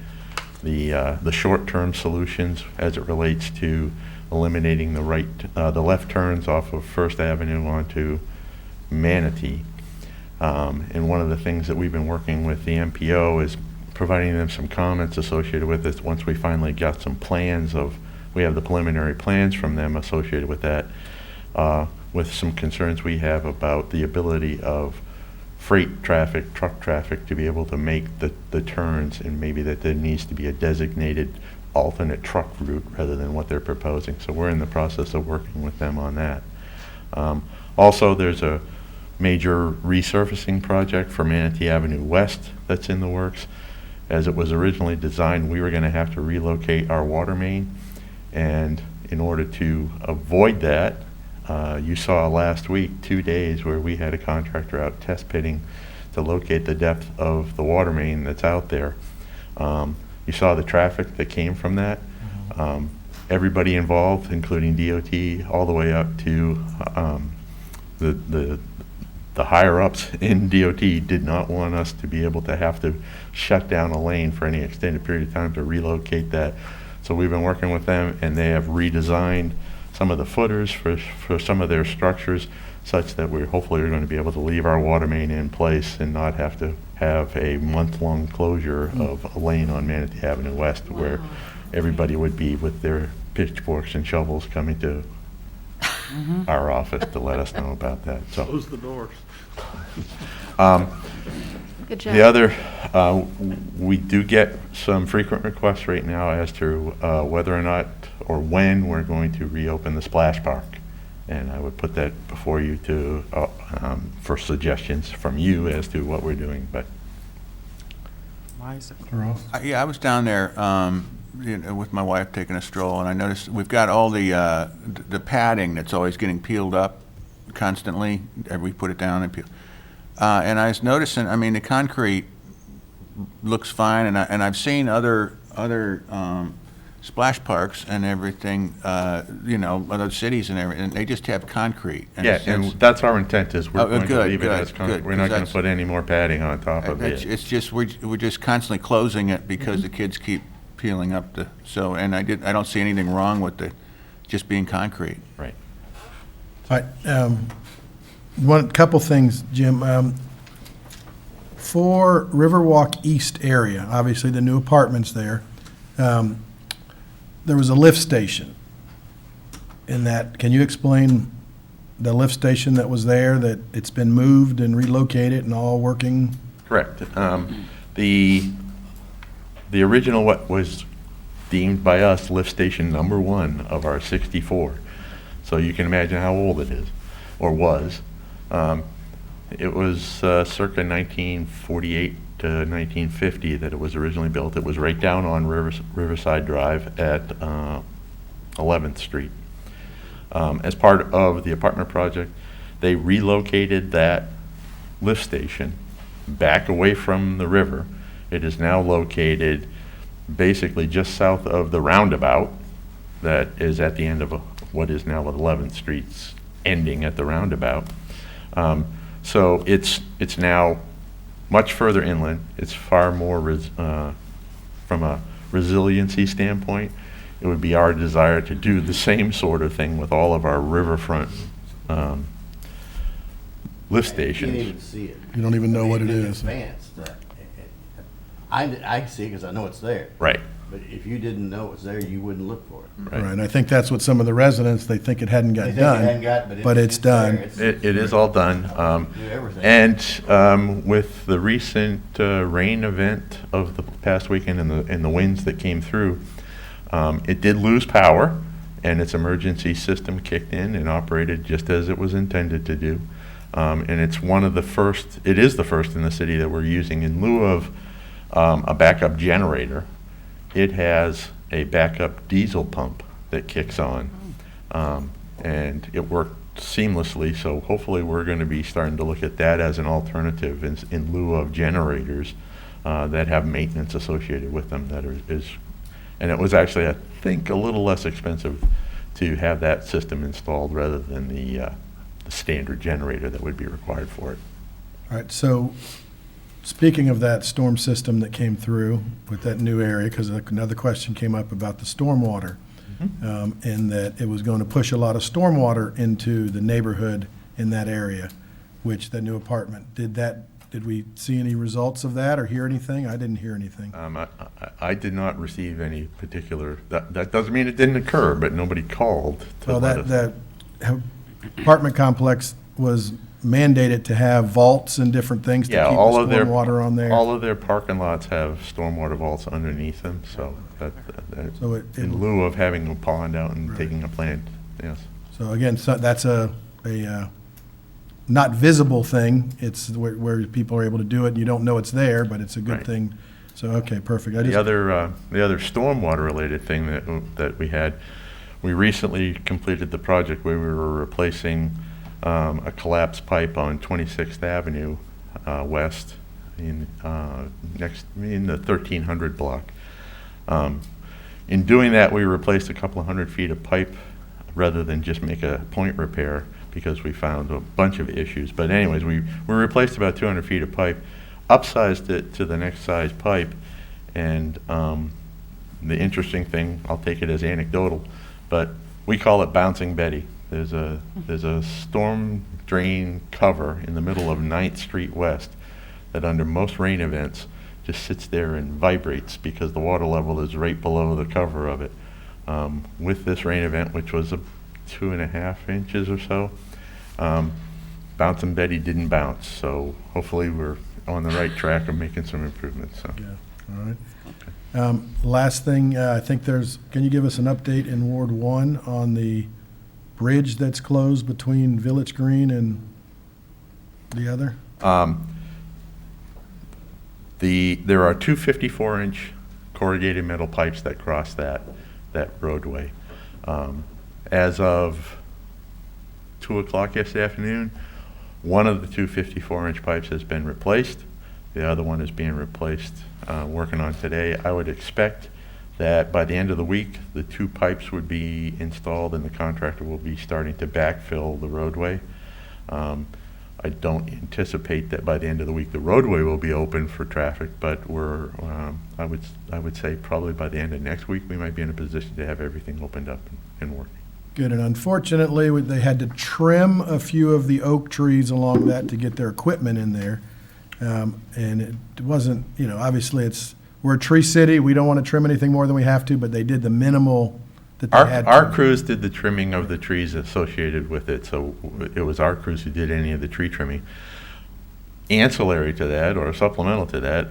the short-term solutions as it relates to eliminating the left turns off of First Avenue onto Manatee. And one of the things that we've been working with the MPO is providing them some comments associated with this. Once we finally got some plans we have the preliminary plans from them associated with that, with some concerns we have about the ability of freight traffic, truck traffic to be able to make the turns, and maybe that there needs to be a designated alternate truck route rather than what they're proposing. So we're in the process of working with them on that. Also, there's a major resurfacing project for Manatee Avenue West that's in the works. As it was originally designed, we were going to have to relocate our water main, and in order to avoid that, you saw last week 2 days where we had a contractor out test pitting to locate the depth of the water main that's out there. You saw the traffic that came from that. Everybody involved, including DOT, all the way up to the higher ups in DOT, did not want us to be able to have to shut down a lane for any extended period of time to relocate that. So we've been working with them, and they have redesigned some of the footers for some of their structures, such that we're hopefully going to be able to leave our water main in place and not have to have a month-long closure of a lane on Manatee Avenue West, where everybody would be with their pitchforks and shovels coming to our office to let us know about that. So Close the doors. Good job. the other, we do get some frequent requests right now as to whether or not or when we're going to reopen the splash park. And I would put that before you to, for suggestions from you as to what we're doing, but. Ross? Yeah, I was down there with my wife taking a stroll, and I noticed we've got all the padding that's always getting peeled up constantly. We put it down and peel. And I was noticing, I mean, the concrete looks fine, and I've seen other splash parks and everything, other cities and everything, and they just have concrete. And Yeah, and that's our intent, is we're going to good, leave it as good, concrete. good, We're not 'cause going to that's- put any more padding on top of it. It's just, we're just constantly closing it because the kids keep peeling up and I don't see anything wrong with it just being concrete. Right. All right, couple things, Jim. For Riverwalk East area, obviously the new apartments there, there was a lift station in that. Can you explain the lift station that was there, that it's been moved and relocated and all working? Correct. The original, what was deemed by us lift station number 1 of our 64. So you can imagine how old it is, or was. It was circa 1948 to 1950 that it was originally built. It was right down on Riverside Drive at 11th Street. As part of the apartment project, they relocated that lift station back away from the river. It is now located basically just south of the roundabout that is at the end of what is now 11th Street's ending at the roundabout. So it's now much further inland. It's far more, from a resiliency standpoint, it would be our desire to do the same sort of thing with all of our riverfront lift stations. You can't even see it. You don't even know what it In is. advance, I can see it because I know it's there. Right. But if you didn't know it was there, you wouldn't look for it. Right. Right, and I think that's what some of the residents, they think it hadn't They got think it done. hadn't got, but it's done. there. It is all done. Do everything. And with the recent rain event of the past weekend and the winds that came through, it did lose power, and its emergency system kicked in and operated just as it was intended to do. And it's it is the first in the city that we're using in lieu of a backup generator. It has a backup diesel pump that kicks on, and it worked seamlessly. So hopefully we're going to be starting to look at that as an alternative in lieu of generators that have maintenance associated with them that is And it was actually, I think, a little less expensive to have that system installed rather than the standard generator that would be required for it. All right, so speaking of that storm system that came through with that new area, because another question came up about the stormwater, and that it was going to push a lot of stormwater into the neighborhood in that area, which that new apartment, did we see any results of that or hear anything? I didn't hear anything. I did not receive any particular, that doesn't mean it didn't occur, but nobody called to Well, let us. that apartment complex was mandated to have vaults and different things to Yeah, keep the all of their stormwater on there. all of their parking lots have stormwater vaults underneath them, so that So it- in lieu of having a pond out and taking a plant, yes. So again, so that's a not visible thing. It's where people are able to do it, and you don't know it's there, but it's a good Right. thing. So, okay, perfect. The other stormwater related thing that we had, we recently completed the project where we were replacing a collapsed pipe on 26th Avenue West in the 1300 block. In doing that, we replaced a couple of 100 feet of pipe rather than just make a point repair because we found a bunch of issues. But anyways, we replaced about 200 feet of pipe, upsized it to the next size pipe, and the interesting thing, I'll take it as anecdotal, but we call it Bouncing Betty. There's a storm drain cover in the middle of 9th Street West that under most rain events just sits there and vibrates because the water level is right below the cover of it. With this rain event, which was 2.5 inches or so, Bouncing Betty didn't bounce, so hopefully we're on the right track of making some improvements. So. Yeah, all right. Last thing, I think can you give us an update in Ward 1 on the bridge that's closed between Village Green and the other? There are two 54-inch corrugated metal pipes that cross that roadway. As of 2 o'clock yesterday afternoon, one of the two 54-inch pipes has been replaced. The other one is being replaced, working on today. I would expect that by the end of the week, the two pipes would be installed and the contractor will be starting to backfill the roadway. I don't anticipate that by the end of the week the roadway will be open for traffic, but I would say probably by the end of next week we might be in a position to have everything opened up and working. Good, and unfortunately, they had to trim a few of the oak trees along that to get their equipment in there. And it wasn't, obviously we're a tree city, we don't want to trim anything more than we have to, but they did the minimal that they had to. Our crews did the trimming of the trees associated with it, so it was our crews who did any of the tree trimming. Ancillary to that, or supplemental to that,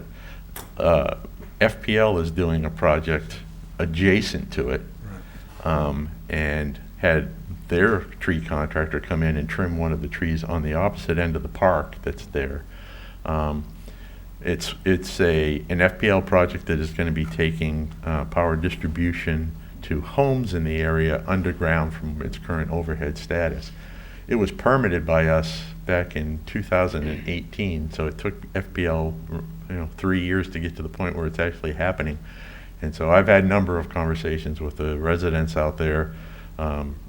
FPL is doing a project adjacent to it, and had their tree contractor come in and trim one of the trees on the opposite end of the park that's there. It's an FPL project that is going to be taking power distribution to homes in the area underground from its current overhead status. It was permitted by us back in 2018, so it took FPL 3 years to get to the point where it's actually happening. And so I've had a number of conversations with the residents out there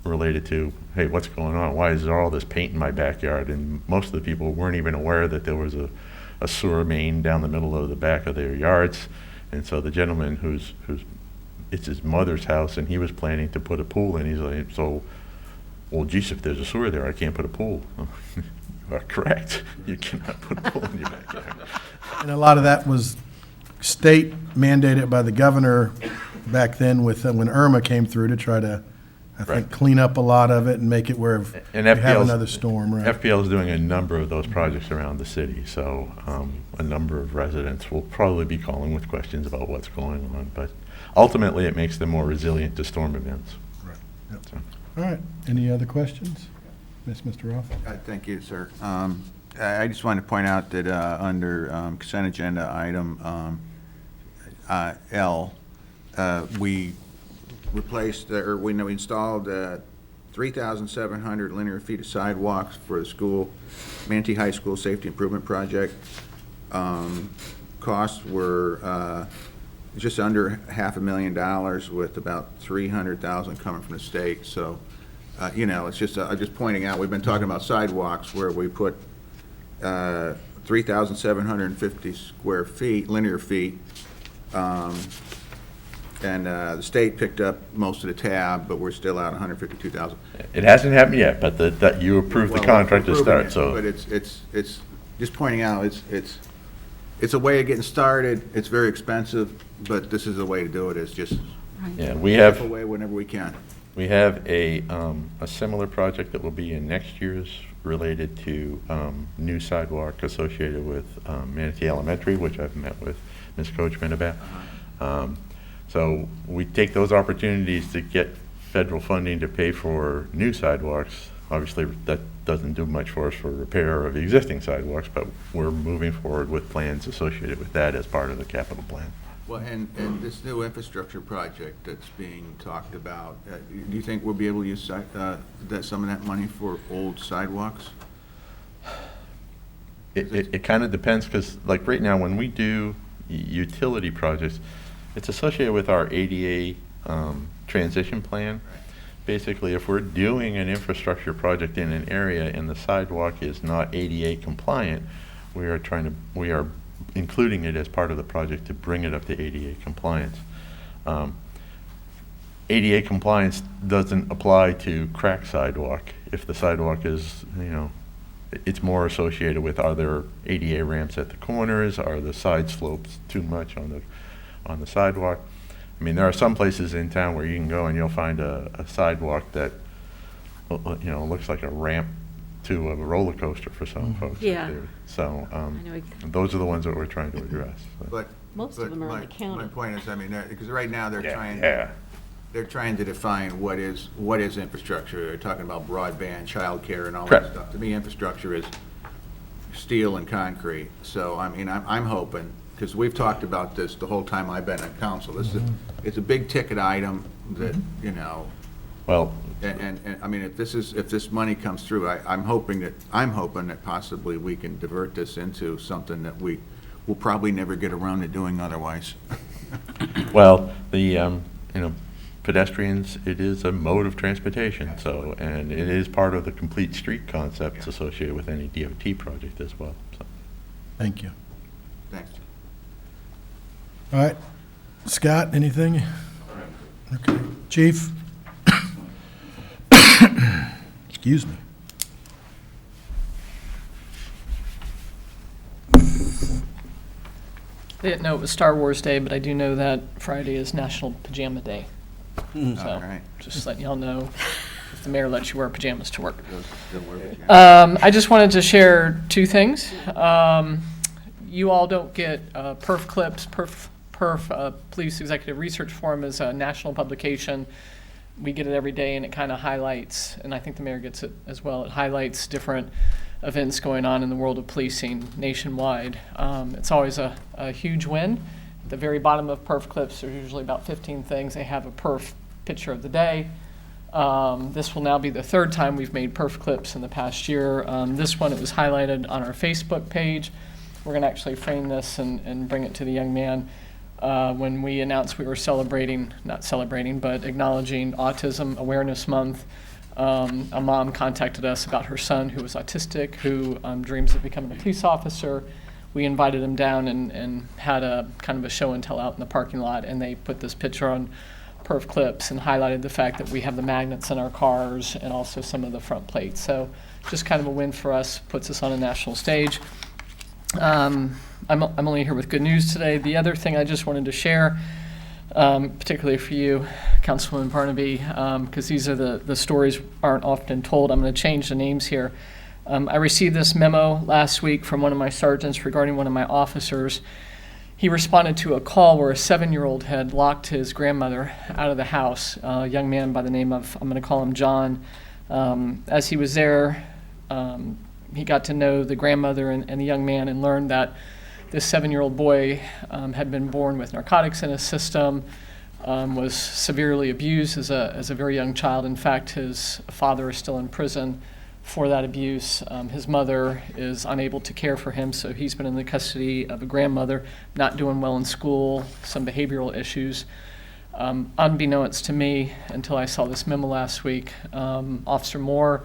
related to, hey, what's going on? Why is there all this paint in my backyard? And most of the people weren't even aware that there was a sewer main down the middle of the back of their yards. And so the gentleman it's his mother's house, and he was planning to put a pool in. He's like, well, geez, if there's a sewer there, I can't put a pool. You are correct. You cannot put a pool in your backyard. And a lot of that was state mandated by the governor back then when Irma came through to try to, I think, Right. clean up a lot of it and make it where if And you have FPL's another storm, right? FPL is doing a number of those projects around the city, so a number of residents will probably be calling with questions about what's going on, but ultimately it makes them more resilient to storm events. Right. Yep. So. All right, any other questions? Mr. Roth? Thank you, sir. I just wanted to point out that under consent agenda item L, we replaced, or we installed 3,700 linear feet of sidewalks for the school, Manatee High School Safety Improvement Project. Costs were just under $500,000 with about 300,000 coming from the state. So, it's just, I'm just pointing out, we've been talking about sidewalks where we put 3,750 square feet, linear feet. And the state picked up most of the tab, but we're still out 152,000. It hasn't happened yet, but that you approved the Well, contract to we're start, approving so. it, But it's just pointing out, it's a way of getting started. It's very expensive, but this is the way to do it, is just Yeah, we chip have, away whenever we can. we have a similar project that will be in next year's related to new sidewalk associated with Manatee Elementary, which I've met with Ms. Coachman about. So we take those opportunities to get federal funding to pay for new sidewalks. Obviously, that doesn't do much for us for repair of existing sidewalks, but we're moving forward with plans associated with that as part of the capital plan. Well, and this new infrastructure project that's being talked about, do you think we'll be able to use some of that money for old sidewalks? It kind of depends, because like right now, when we do utility projects, it's associated with our ADA transition plan. Basically, if we're doing an infrastructure project in an area and the sidewalk is not ADA compliant, we are including it as part of the project to bring it up to ADA compliance. ADA compliance doesn't apply to cracked sidewalk. If the sidewalk is, it's more associated with, are there ADA ramps at the corners? Are the side slopes too much on the sidewalk? I mean, there are some places in town where you can go and you'll find a sidewalk that, looks like a ramp to a roller coaster for some folks. Yeah. So, know. those are the ones that we're trying to address. But Most of them are on the county. My point is, because right now they're trying. Yeah. They're trying to define what is infrastructure. They're talking about broadband, childcare, and all Correct. that stuff. To me, infrastructure is steel and concrete. So, I'm hoping, because we've talked about this the whole time I've been on council. It's a big ticket item that, Well, and if this money comes through, I'm hoping that possibly we can divert this into something that we will probably never get around to doing otherwise. well, the, pedestrians, it is a mode of transportation, so, and it is part of the complete street concepts associated with any DOT project as well, so. Thank you. Thanks. All right. Scott, anything? Okay. Chief? Excuse me. I didn't know it was Star Wars Day, but I do know that Friday is National Pajama Day. All So, right. just letting y'all know, if the mayor lets you wear pajamas to work. Still working. I just wanted to share two things. You all don't get perf clips. Police Executive Research Forum is a national publication. We get it every day, and it kind of highlights, and I think the mayor gets it as well, it highlights different events going on in the world of policing nationwide. It's always a huge win. At the very bottom of perf clips, there's usually about 15 things. They have a perf picture of the day. This will now be the third time we've made perf clips in the past year. This one, it was highlighted on our Facebook page. We're going to actually frame this and bring it to the young man when we announced we were not celebrating, but acknowledging Autism Awareness Month. A mom contacted us about her son who was autistic, who dreams of becoming a police officer. We invited him down and had a kind of a show and tell out in the parking lot, and they put this picture on perf clips and highlighted the fact that we have the magnets in our cars and also some of the front plates. So just kind of a win for us, puts us on a national stage. I'm only here with good news today. The other thing I just wanted to share, particularly for you, Councilwoman Barnaby, because these are the stories aren't often told. I'm going to change the names here. I received this memo last week from one of my sergeants regarding one of my officers. He responded to a call where a 7-year-old had locked his grandmother out of the house, a young man by the name of, I'm going to call him John. As he was there, he got to know the grandmother and the young man and learned that this 7-year-old boy had been born with narcotics in his system, was severely abused as a very young child. In fact, his father is still in prison for that abuse. His mother is unable to care for him, so he's been in the custody of a grandmother, not doing well in school, some behavioral issues. Unbeknownst to me, until I saw this memo last week, Officer Moore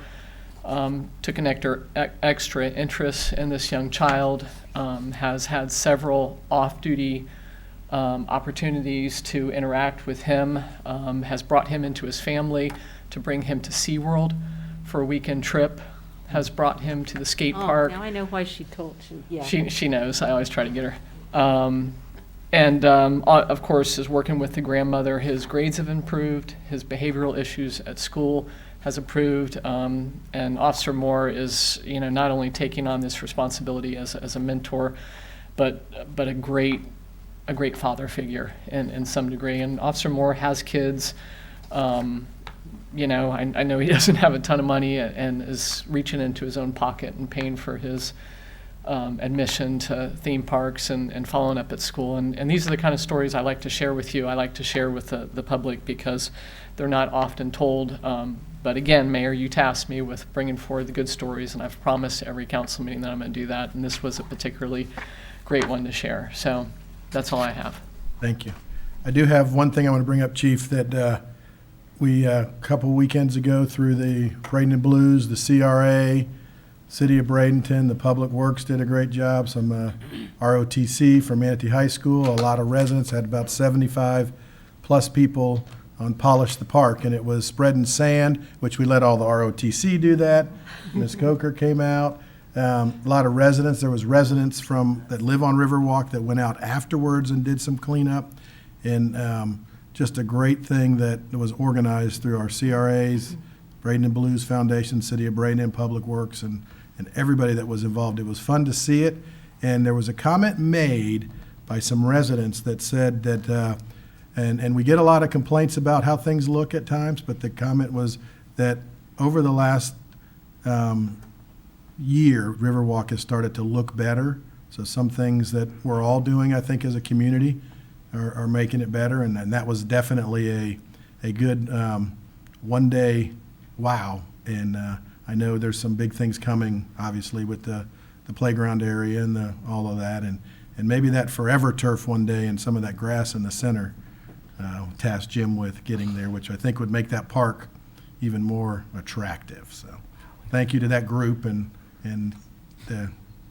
took an extra interest in this young child, has had several off-duty opportunities to interact with him, has brought him into his family to bring him to SeaWorld for a weekend trip, has brought him to the skate park. Now I know why she told, yeah. She knows. I always try to get her. Of course, is working with the grandmother. His grades have improved. His behavioral issues at school has improved. And Officer Moore is, not only taking on this responsibility as a mentor, but a great father figure in some degree. And Officer Moore has kids. I know he doesn't have a ton of money and is reaching into his own pocket and paying for his admission to theme parks and following up at school. And these are the kind of stories I like to share with you. I like to share with the public because they're not often told. But again, Mayor, you tasked me with bringing forward the good stories, and I've promised every council meeting that I'm going to do that. And this was a particularly great one to share. So that's all I have. Thank you. I do have one thing I want to bring up, Chief, that we, a couple weekends ago, through the Bradenton Blues, the CRA, City of Bradenton, the Public Works did a great job, some ROTC from Manatee High School, a lot of residents, had about 75-plus people on Polish the Park, and it was spreading sand, which we let all the ROTC do that. Ms. Coker came out. A lot of residents. There was residents that live on Riverwalk that went out afterwards and did some cleanup. And just a great thing that was organized through our CRAs, Bradenton Blues Foundation, City of Bradenton, Public Works, and everybody that was involved. It was fun to see it. And there was a comment made by some residents that said that, and we get a lot of complaints about how things look at times, but the comment was that over the last year, Riverwalk has started to look better. So some things that we're all doing, I think, as a community are making it better. And that was definitely a good one-day wow. And I know there's some big things coming, obviously, with the playground area and all of that. And maybe that forever turf one day and some of that grass in the center, task Jim with getting there, which I think would make that park even more attractive. So thank you to that group and the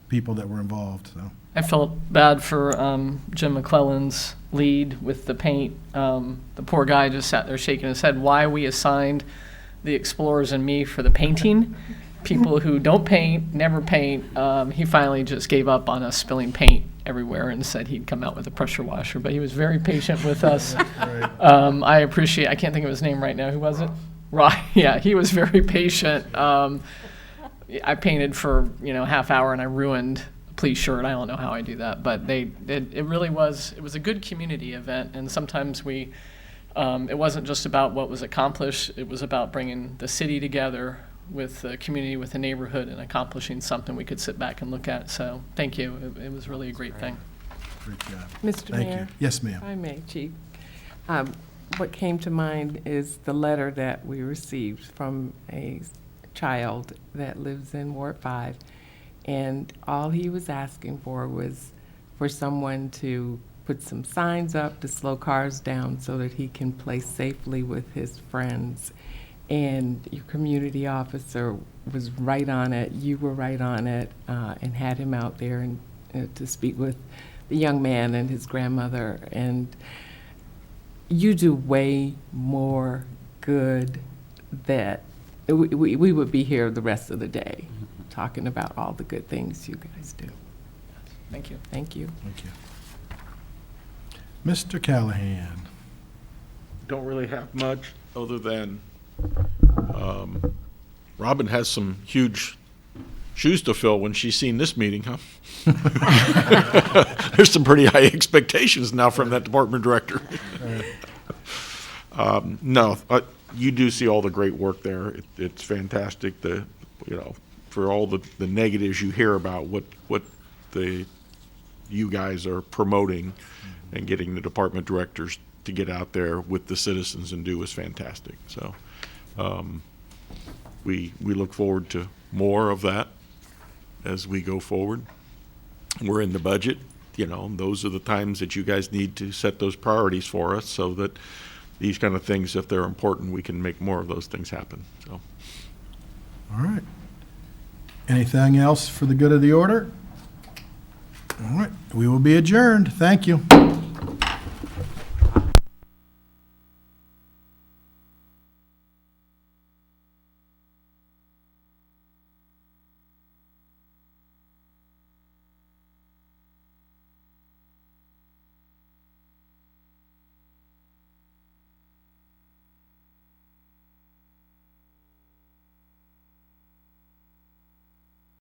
people that were involved. So I felt bad for Jim McClellan's lead with the paint. The poor guy just sat there shaking his head. Why we assigned the Explorers and me for the painting, people who don't paint, never paint. He finally just gave up on us spilling paint everywhere and said he'd come out with a pressure washer. But he was very patient with us. I appreciate. I can't think of his name right now. Who was it? Right. Yeah, he was very patient. I painted for half hour and I ruined a Please shirt. I don't know how I do that, but it really was. It was a good community event, and sometimes it wasn't just about what was accomplished. It was about bringing the city together with the community, with the neighborhood, and accomplishing something we could sit back and look at. So thank you. It was really a great thing. great job. Mr. Thank Mayor? you. Yes, ma'am. If I may, Chief. What came to mind is the letter that we received from a child that lives in Ward 5, and all he was asking for was for someone to put some signs up to slow cars down so that he can play safely with his friends. And your community officer was right on it, you were right on it, and had him out there and to speak with the young man and his grandmother. And you do way more good that we would be here the rest of the day talking about all the good things you guys do. Thank you. Thank you. Thank you. Mr. Callahan. Don't really have much other than Robin has some huge shoes to fill when she's seen this meeting, huh? There's some pretty high expectations now from that department director. No, you do see all the great work there. It's fantastic. For all the negatives you hear about what you guys are promoting and getting the department directors to get out there with the citizens and do is fantastic. So we look forward to more of that as we go forward. We're in the budget, those are the times that you guys need to set those priorities for us so that these kind of things, if they're important, we can make more of those things happen, so. All right. Anything else for the good of the order? All right, we will be adjourned. Thank you.